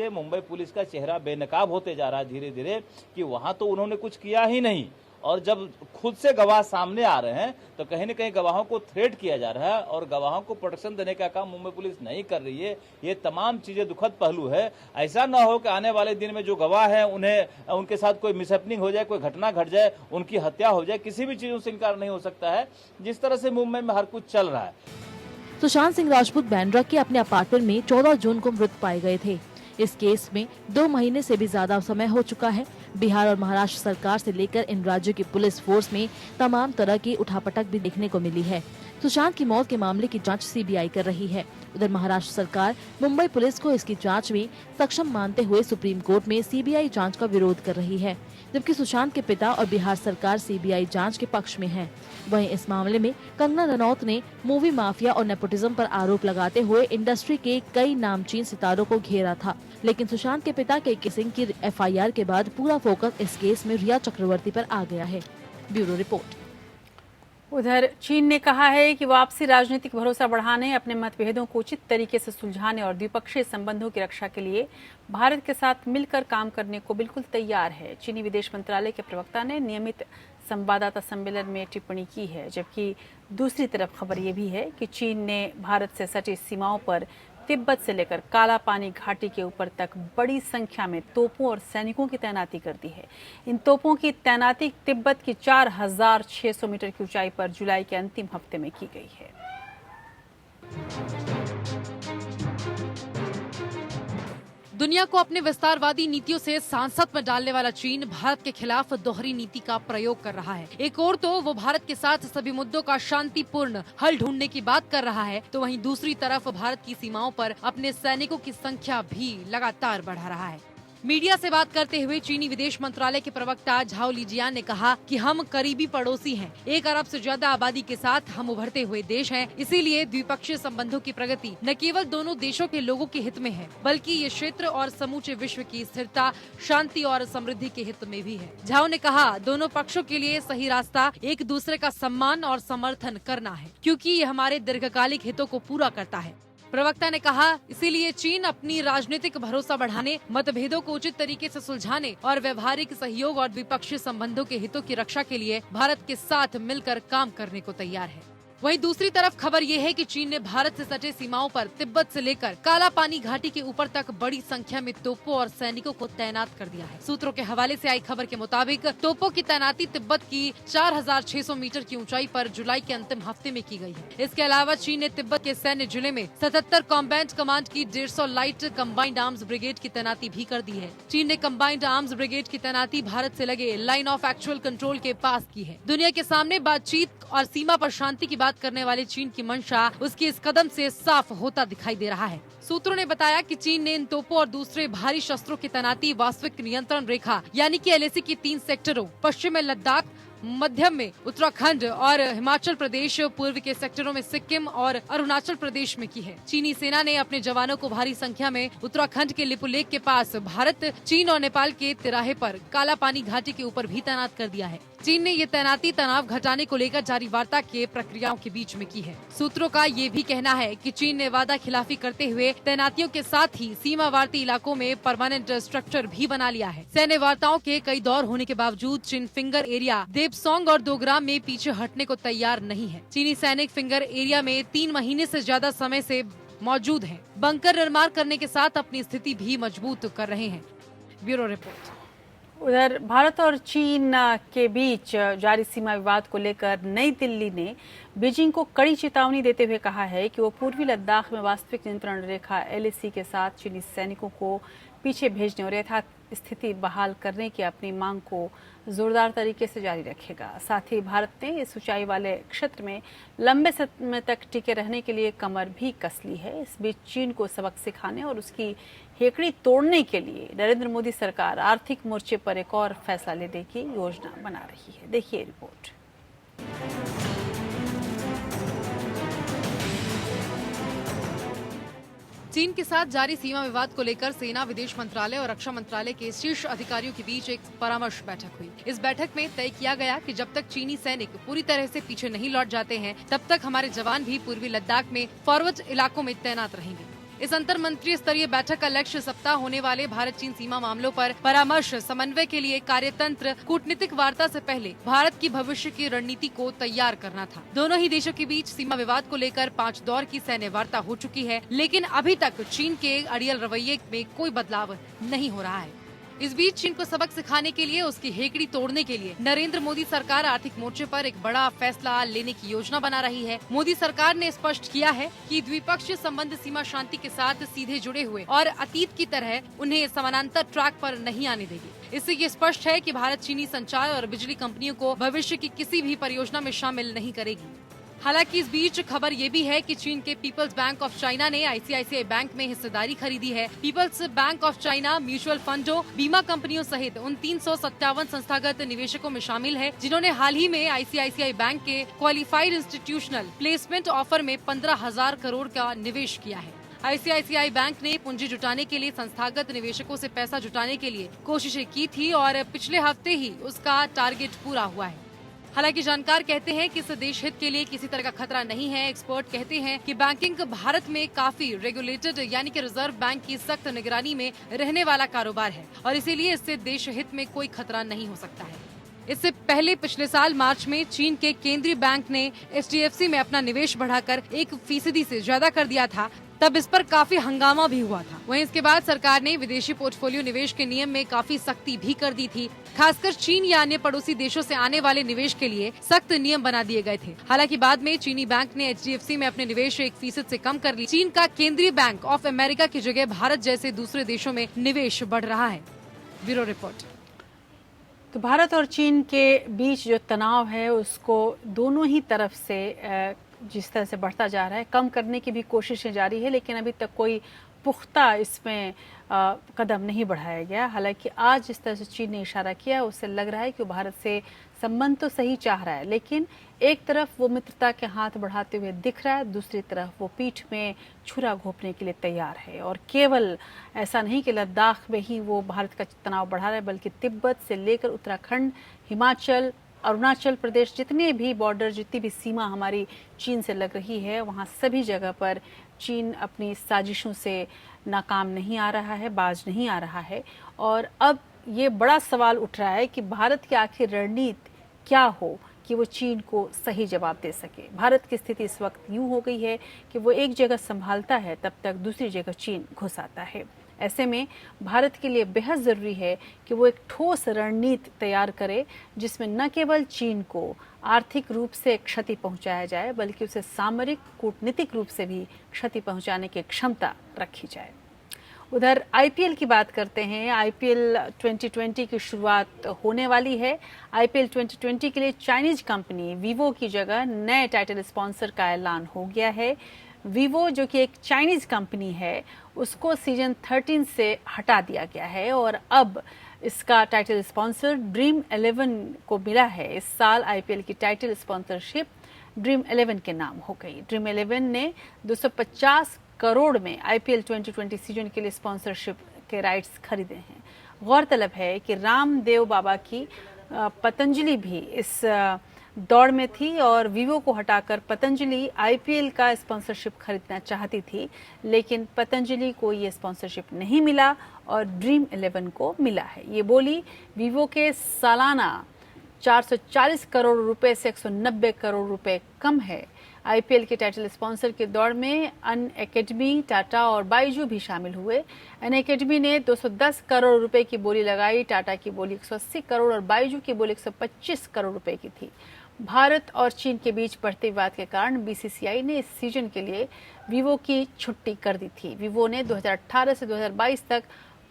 मुंबई पुलिस का चेहरा बेनकाब होते जा रहा है धीरे धीरे कि वहां तो उन्होंने कुछ किया ही नहीं, और जब खुद से गवाह सामने आ रहे हैं तो कहीं न कहीं गवाहों को थ्रेट किया जा रहा है और गवाहों को प्रोटेक्शन देने का काम मुंबई पुलिस नहीं कर रही है। ये तमाम चीजें दुखद पहलू है। ऐसा ना हो कि आने वाले दिन में जो गवाह हैं उन्हें उनके साथ कोई मिसहैपनिंग हो जाए, कोई घटना घट जाए, उनकी हत्या हो जाए, किसी भी चीजों से इनकार नहीं हो सकता है जिस तरह से मुंबई में हर कुछ चल रहा है। सुशांत सिंह राजपूत बैंड्रा के अपने अपार्टमेंट में 14 जून को मृत पाए गए थे। इस केस में 2 महीने से भी ज्यादा समय हो चुका है। बिहार और महाराष्ट्र सरकार से लेकर इन राज्यों की पुलिस फोर्स में तमाम तरह की उठापटक भी देखने को मिली है। सुशांत की मौत के मामले की जांच सीबीआई कर रही है। उधर महाराष्ट्र सरकार मुंबई पुलिस को इसकी जांच में सक्षम मानते हुए सुप्रीम कोर्ट में सीबीआई जांच का विरोध कर रही है, जबकि सुशांत के पिता और बिहार सरकार सीबीआई जांच के पक्ष में है। वहीं इस मामले में कंगना रनौत ने मूवी माफिया और नेपोटिज्म पर आरोप लगाते हुए इंडस्ट्री के कई नामचीन सितारों को घेरा था, लेकिन सुशांत के पिता के सिंह की एफआईआर के बाद पूरा फोकस इस केस में रिया चक्रवर्ती पर आ गया है। Bureau report. उधर चीन ने कहा है कि वो आपसी राजनीतिक भरोसा बढ़ाने, अपने मतभेदों को उचित तरीके से सुलझाने और द्विपक्षीय संबंधों की रक्षा के लिए भारत के साथ मिलकर काम करने को बिल्कुल तैयार है। चीनी विदेश मंत्रालय के प्रवक्ता ने नियमित संवाददाता सम्मेलन में टिप्पणी की है, जबकि दूसरी तरफ खबर ये भी है कि चीन ने भारत से सटी सीमाओं पर तिब्बत से लेकर काला पानी घाटी के ऊपर तक बड़ी संख्या में तोपों और सैनिकों की तैनाती कर दी है। इन तोपों की तैनाती तिब्बत की 4600 मीटर की ऊंचाई पर जुलाई के अंतिम हफ्ते में की गई है। दुनिया को अपने विस्तारवादी नीतियों से सांसद में डालने वाला चीन भारत के खिलाफ दोहरी नीति का प्रयोग कर रहा है। एक और तो वो भारत के साथ सभी मुद्दों का शांतिपूर्ण हल ढूंढने की बात कर रहा है, तो वहीं दूसरी तरफ भारत की सीमाओं पर अपने सैनिकों की संख्या भी लगातार बढ़ा रहा है। मीडिया से बात करते हुए चीनी विदेश मंत्रालय के प्रवक्ता झाओ लिजियान ने कहा कि हम करीबी पड़ोसी हैं। 1 अरब से ज्यादा आबादी के साथ हम उभरते हुए देश हैं, इसीलिए द्विपक्षीय संबंधों की प्रगति न केवल दोनों देशों के लोगों के हित में है, बल्कि ये क्षेत्र और समूचे विश्व की स्थिरता, शांति और समृद्धि के हित में भी है। झाओ ने कहा, दोनों पक्षों के लिए सही रास्ता एक दूसरे का सम्मान और समर्थन करना है, क्योंकि ये हमारे दीर्घकालिक हितों को पूरा करता है। प्रवक्ता ने कहा, इसीलिए चीन अपनी राजनीतिक भरोसा बढ़ाने, मतभेदों को उचित तरीके से सुलझाने और व्यवहारिक सहयोग और द्विपक्षीय संबंधों के हितों की रक्षा के लिए भारत के साथ मिलकर काम करने को तैयार है। वहीं दूसरी तरफ खबर ये है कि चीन ने भारत से सटे सीमाओं पर तिब्बत से लेकर काला पानी घाटी के ऊपर तक बड़ी संख्या में तोपों और सैनिकों को तैनात कर दिया है। सूत्रों के हवाले से आई खबर के मुताबिक तोपों की तैनाती तिब्बत की 4600 मीटर की ऊंचाई पर जुलाई के अंतिम हफ्ते में की गई है। इसके अलावा चीन ने तिब्बत के सैन्य जिले में 77 कॉम्बैट कमांड की 150 लाइट कम्बाइंड आर्म्स ब्रिगेड की तैनाती भी कर दी है। चीन ने कम्बाइंड आर्म्स ब्रिगेड की तैनाती भारत से लगे लाइन ऑफ एक्चुअल कंट्रोल के पास की है। दुनिया के सामने बातचीत और सीमा पर शांति की बात करने वाले चीन की मंशा उसके इस कदम से साफ होता दिखाई दे रहा है। सूत्रों ने बताया कि चीन ने इन तोपों और दूसरे भारी शस्त्रों की तैनाती वास्तविक नियंत्रण रेखा यानी कि LAC की 3 सेक्टरों पश्चिम में लद्दाख, मध्यम में उत्तराखंड और हिमाचल प्रदेश, पूर्व के सेक्टरों में सिक्किम और अरुणाचल प्रदेश में की है। चीनी सेना ने अपने जवानों को भारी संख्या में उत्तराखंड के लिपुलेख के पास भारत, चीन और नेपाल के तिराहे पर काला पानी घाटी के ऊपर भी तैनात कर दिया है। चीन ने ये तैनाती तनाव घटाने को लेकर जारी वार्ता के प्रक्रियाओं के बीच में की है। सूत्रों का ये भी कहना है कि चीन ने वादा खिलाफी करते हुए तैनातियों के साथ ही सीमावर्ती इलाकों में परमानेंट स्ट्रक्चर भी बना लिया है। सैन्य वार्ताओं के कई दौर होने के बावजूद चीन फिंगर एरिया देपसोंग और डोग्राम में पीछे हटने को तैयार नहीं है। चीनी सैनिक फिंगर एरिया में 3 महीने से ज्यादा समय से मौजूद हैं। बंकर निर्माण करने के साथ अपनी स्थिति भी मजबूत कर रहे हैं। Bureau report. उधर भारत और चीन के बीच जारी सीमा विवाद को लेकर नई दिल्ली ने बीजिंग को कड़ी चेतावनी देते हुए कहा है कि वो पूर्वी लद्दाख में वास्तविक नियंत्रण रेखा LAC के साथ चीनी सैनिकों को पीछे भेजने और यथार्थ स्थिति बहाल करने की अपनी मांग को जोरदार तरीके से जारी रखेगा। साथ ही भारत ने इस ऊंचाई वाले क्षेत्र में लंबे समय तक टिके रहने के लिए कमर भी कस ली है। इस बीच चीन को सबक सिखाने और उसकी हेकड़ी तोड़ने के लिए नरेंद्र मोदी सरकार आर्थिक मोर्चे पर एक और फैसला लेने की योजना बना रही है। देखिए रिपोर्ट। चीन के साथ जारी सीमा विवाद को लेकर सेना, विदेश मंत्रालय और रक्षा मंत्रालय के शीर्ष अधिकारियों के बीच एक परामर्श बैठक हुई। इस बैठक में तय किया गया कि जब तक चीनी सैनिक पूरी तरह से पीछे नहीं लौट जाते हैं, तब तक हमारे जवान भी पूर्वी लद्दाख में फॉरवर्ड इलाकों में तैनात रहेंगे। इस अंतर मंत्रिय स्तरीय बैठक का लक्ष्य सप्ताह होने वाले भारत चीन सीमा मामलों पर परामर्श, समन्वय के लिए कार्यतंत्र, कूटनीतिक वार्ता से पहले भारत की भविष्य की रणनीति को तैयार करना था। दोनों ही देशों के बीच सीमा विवाद को लेकर 5 दौर की सैन्य वार्ता हो चुकी है, लेकिन अभी तक चीन के अड़ियल रवैये में कोई बदलाव नहीं हो रहा है। इस बीच चीन को सबक सिखाने के लिए, उसकी हेकड़ी तोड़ने के लिए नरेंद्र मोदी सरकार आर्थिक मोर्चे पर एक बड़ा फैसला लेने की योजना बना रही है। मोदी सरकार ने स्पष्ट किया है कि द्विपक्षीय संबंध सीमा शांति के साथ सीधे जुड़े हुए और अतीत की तरह उन्हें समानांतर ट्रैक पर नहीं आने देगी। इससे ये स्पष्ट है कि भारत चीनी संचार और बिजली कंपनियों को भविष्य की किसी भी परियोजना में शामिल नहीं करेगी। हालांकि इस बीच खबर ये भी है कि चीन के पीपल्स बैंक ऑफ चाइना ने ICICI बैंक में हिस्सेदारी खरीदी है। People's Bank of China mutual फंडों, बीमा कंपनियों सहित उन 357 संस्थागत निवेशकों में शामिल है, जिन्होंने हाल ही में ICICI बैंक के क्वालिफाइड इंस्टीट्यूशनल प्लेसमेंट ऑफर में 15,000 करोड़ का निवेश किया है। ICICI बैंक ने पूंजी जुटाने के लिए संस्थागत निवेशकों से पैसा जुटाने के लिए कोशिशें की थी और पिछले हफ्ते ही उसका टारगेट पूरा हुआ है। हालांकि जानकार कहते हैं कि इस देश हित के लिए किसी तरह का खतरा नहीं है। एक्सपर्ट कहते हैं कि बैंकिंग भारत में काफी रेगुलेटेड यानी कि रिजर्व बैंक की सख्त निगरानी में रहने वाला कारोबार है और इसीलिए इससे देश हित में कोई खतरा नहीं हो सकता है। इससे पहले पिछले साल मार्च में चीन के केंद्रीय बैंक ने HDFC में अपना निवेश बढ़ाकर 1% से ज्यादा कर दिया था। तब इस पर काफी हंगामा भी हुआ था। वहीं इसके बाद सरकार ने विदेशी पोर्टफोलियो निवेश के नियम में काफी सख्ती भी कर दी थी। खासकर चीन या अन्य पड़ोसी देशों से आने वाले निवेश के लिए सख्त नियम बना दिए गए थे। हालांकि बाद में चीनी बैंक ने HDFC में अपने निवेश 1% से कम कर ली। चीन का केंद्रीय बैंक ऑफ अमेरिका की जगह भारत जैसे दूसरे देशों में निवेश बढ़ रहा है। Bureau report. तो भारत और चीन के बीच जो तनाव है उसको दोनों ही तरफ से जिस तरह से बढ़ता जा रहा है, कम करने की भी कोशिशें जारी है, लेकिन अभी तक कोई पुख्ता इसमें कदम नहीं बढ़ाया गया। हालांकि आज जिस तरह से चीन ने इशारा किया उससे लग रहा है कि वो भारत से संबंध तो सही चाह रहा है, लेकिन एक तरफ वो मित्रता के हाथ बढ़ाते हुए दिख रहा है, दूसरी तरफ वो पीठ में छुरा घोंपने के लिए तैयार है। और केवल ऐसा नहीं कि लद्दाख में ही वो भारत का तनाव बढ़ा रहा है, बल्कि तिब्बत से लेकर उत्तराखंड, हिमाचल, अरुणाचल प्रदेश, जितने भी बॉर्डर, जितनी भी सीमा हमारी चीन से लग रही है, वहाँ सभी जगह पर चीन अपनी साजिशों से नाकाम नहीं आ रहा है, बाज नहीं आ रहा है। और अब ये बड़ा सवाल उठ रहा है कि भारत की आखिर रणनीति क्या हो कि वो चीन को सही जवाब दे सके। भारत की स्थिति इस वक्त यूं हो गई है कि वो एक जगह संभालता है, तब तक दूसरी जगह चीन घुस आता है। ऐसे में भारत के लिए बेहद ज़रूरी है कि वो एक ठोस रणनीति तैयार करे, जिसमें न केवल चीन को आर्थिक रूप से क्षति पहुंचाया जाए, बल्कि उसे सामरिक, कूटनीतिक रूप से भी क्षति पहुंचाने की क्षमता रखी जाए। उधर IPL की बात करते हैं। IPL 2020 की शुरुआत होने वाली है। IPL 2020 के लिए चाइनीज कंपनी वीवो की जगह नए टाइटल स्पॉन्सर का ऐलान हो गया है। वीवो जो कि एक चाइनीज कंपनी है, उसको सीजन 13 से हटा दिया गया है और अब इसका टाइटल स्पॉन्सर ड्रीम 11 को मिला है। इस साल आईपीएल की टाइटल स्पॉन्सरशिप ड्रीम 11 के नाम हो गई। ड्रीम 11 ने 250 करोड़ में आईपीएल 2020 सीजन के लिए स्पॉन्सरशिप के राइट्स खरीदे हैं। गौरतलब है कि रामदेव बाबा की पतंजलि भी इस दौड़ में थी और वीवो को हटाकर पतंजलि आईपीएल का स्पॉन्सरशिप खरीदना चाहती थी, लेकिन पतंजलि को ये स्पॉन्सरशिप नहीं मिला और ड्रीम 11 को मिला है। ये बोली वीवो के सालाना 440 करोड़ रुपए से 190 करोड़ रुपए कम है। आईपीएल के टाइटल स्पॉन्सर की दौड़ में अनअकैडमी, टाटा और बायजू भी शामिल हुए। अनअकैडमी ने 210 करोड़ रुपए की बोली लगाई, टाटा की बोली 180 करोड़ और बायजू की बोली 125 करोड़ रुपए की थी। भारत और चीन के बीच बढ़ते विवाद के कारण बीसीसीआई ने इस सीजन के लिए वीवो की छुट्टी कर दी थी। वीवो ने 2018 से 2022 तक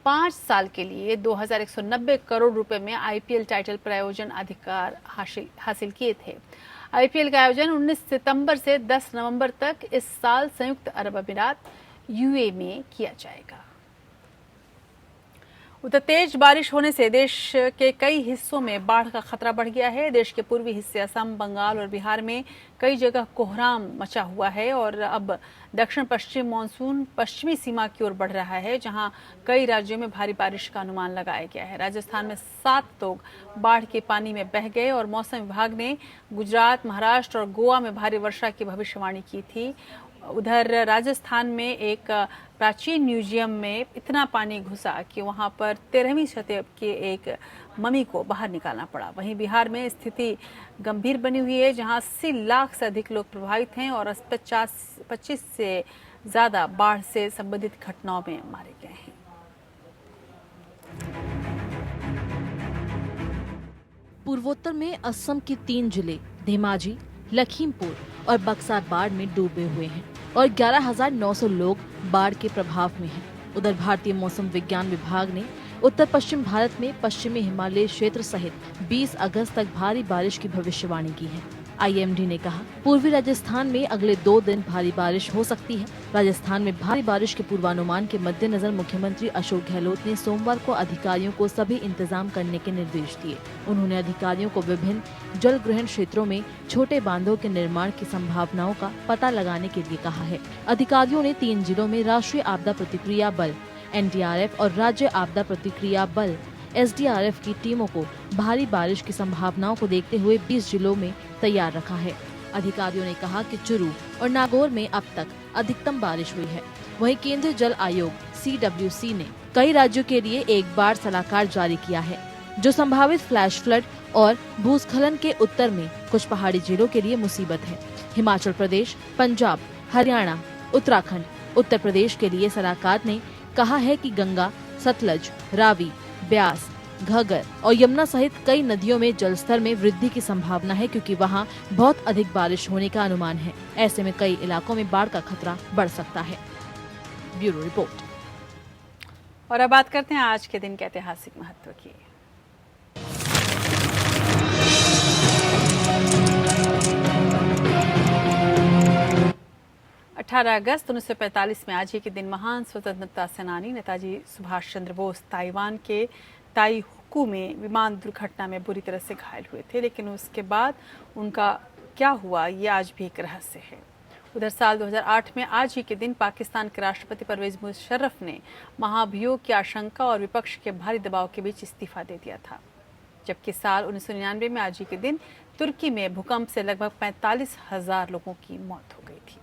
5 साल के लिए 2190 करोड़ रुपए में आईपीएल टाइटल प्रायोजन अधिकार हासिल किए थे। आईपीएल का आयोजन 19 सितंबर से 10 नवंबर तक इस साल संयुक्त अरब अमीरात यूएई में किया जाएगा। उधर तेज बारिश होने से देश के कई हिस्सों में बाढ़ का खतरा बढ़ गया है। देश के पूर्वी हिस्से असम, बंगाल और बिहार में कई जगह कोहराम मचा हुआ है और अब दक्षिण पश्चिम मानसून पश्चिमी सीमा की ओर बढ़ रहा है, जहां कई राज्यों में भारी बारिश का अनुमान लगाया गया है। राजस्थान में 7 लोग बाढ़ के पानी में बह गए और मौसम विभाग ने गुजरात, महाराष्ट्र और गोवा में भारी वर्षा की भविष्यवाणी की थी। उधर राजस्थान में एक प्राचीन म्यूजियम में इतना पानी घुसा कि वहां पर 13वीं शताब्दी के एक ममी को बाहर निकालना पड़ा। वहीं बिहार में स्थिति गंभीर बनी हुई है, जहां 80 लाख से अधिक लोग प्रभावित हैं और 25 से ज्यादा बाढ़ से संबंधित घटनाओं में मारे गए हैं। पूर्वोत्तर में असम के 3 जिले धेमाजी, लखीमपुर और बक्सर बाढ़ में डूबे हुए हैं और 11,900 लोग बाढ़ के प्रभाव में हैं। उधर भारतीय मौसम विज्ञान विभाग ने उत्तर पश्चिम भारत में पश्चिमी हिमालय क्षेत्र सहित 20 अगस्त तक भारी बारिश की भविष्यवाणी की है। आईएमडी ने कहा, पूर्वी राजस्थान में अगले 2 दिन भारी बारिश हो सकती है। राजस्थान में भारी बारिश के पूर्वानुमान के मद्देनजर मुख्यमंत्री अशोक गहलोत ने सोमवार को अधिकारियों को सभी इंतजाम करने के निर्देश दिए। उन्होंने अधिकारियों को विभिन्न जल ग्रहण क्षेत्रों में छोटे बांधों के निर्माण की संभावनाओं का पता लगाने के लिए कहा है। अधिकारियों ने 3 जिलों में राष्ट्रीय आपदा प्रतिक्रिया बल एनडीआरएफ और राज्य आपदा प्रतिक्रिया बल एसडीआरएफ की टीमों को भारी बारिश की संभावनाओं को देखते हुए 20 जिलों में तैयार रखा है। अधिकारियों ने कहा कि चुरू और नागौर में अब तक अधिकतम बारिश हुई है। वहीं केंद्रीय जल आयोग CWC ने कई राज्यों के लिए एक बाढ़ सलाहकार जारी किया है, जो संभावित फ्लैश फ्लड और भूस्खलन के उत्तर में कुछ पहाड़ी जिलों के लिए मुसीबत है। हिमाचल प्रदेश, पंजाब, हरियाणा, उत्तराखंड, उत्तर प्रदेश के लिए सलाहकार ने कहा है कि गंगा, सतलज, रावी, ब्यास, घग्गर और यमुना सहित कई नदियों में जलस्तर में वृद्धि की संभावना है, क्योंकि वहां बहुत अधिक बारिश होने का अनुमान है। ऐसे में कई इलाकों में बाढ़ का खतरा बढ़ सकता है। Bureau report. और अब बात करते हैं आज के दिन के ऐतिहासिक महत्व की। 18 अगस्त 1945 में आज ही के दिन महान स्वतंत्रता सेनानी नेताजी सुभाष चंद्र बोस ताइवान के ताइहुकू में विमान दुर्घटना में बुरी तरह से घायल हुए थे, लेकिन उसके बाद उनका क्या हुआ ये आज भी एक रहस्य है। उधर साल 2008 में आज ही के दिन पाकिस्तान के राष्ट्रपति परवेज मुशर्रफ ने महाभियोग की आशंका और विपक्ष के भारी दबाव के बीच इस्तीफा दे दिया था, जबकि साल 1999 में आज ही के दिन तुर्की में भूकंप से लगभग 45,000 लोगों की मौत हो गई थी।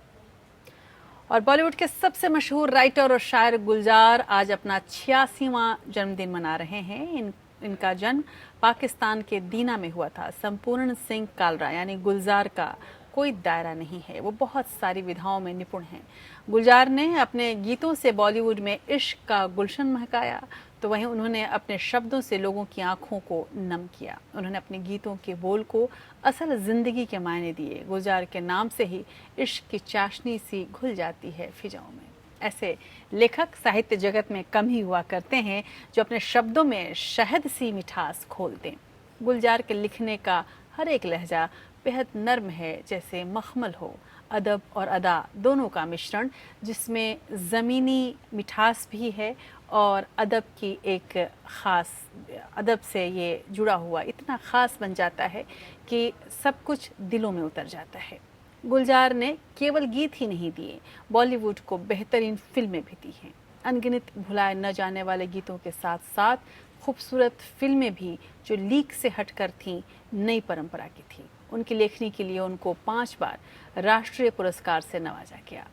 और बॉलीवुड के सबसे मशहूर राइटर और शायर गुलजार आज अपना 86वां जन्मदिन मना रहे हैं। इनका जन्म पाकिस्तान के दीना में हुआ था। संपूर्ण सिंह कालरा यानी गुलजार का कोई दायरा नहीं है, वो बहुत सारी विधाओं में निपुण हैं। गुलजार ने अपने गीतों से बॉलीवुड में इश्क का गुलशन महकाया, तो वहीं उन्होंने अपने शब्दों से लोगों की आंखों को नम किया। उन्होंने अपने गीतों के बोल को असल जिंदगी के मायने दिए। गुलजार के नाम से ही इश्क की चाशनी सी घुल जाती है फिजाओं में। ऐसे लेखक साहित्य जगत में कम ही हुआ करते हैं जो अपने शब्दों में शहद सी मिठास खोल दें। गुलजार के लिखने का हर एक लहजा बेहद नर्म है, जैसे मखमल हो। अदब और अदा दोनों का मिश्रण, जिसमें ज़मीनी मिठास भी है और अदब की एक ख़ास, अदब से ये जुड़ा हुआ इतना ख़ास बन जाता है कि सब कुछ दिलों में उतर जाता है। गुलजार ने केवल गीत ही नहीं दिए, बॉलीवुड को बेहतरीन फिल्में भी दी हैं। अनगिनत भुलाए न जाने वाले गीतों के साथ साथ खूबसूरत फिल्में भी जो लीक से हटकर थीं, नई परंपरा की थी। उनकी लेखनी के लिए उनको 5 बार राष्ट्रीय पुरस्कार से नवाजा गया।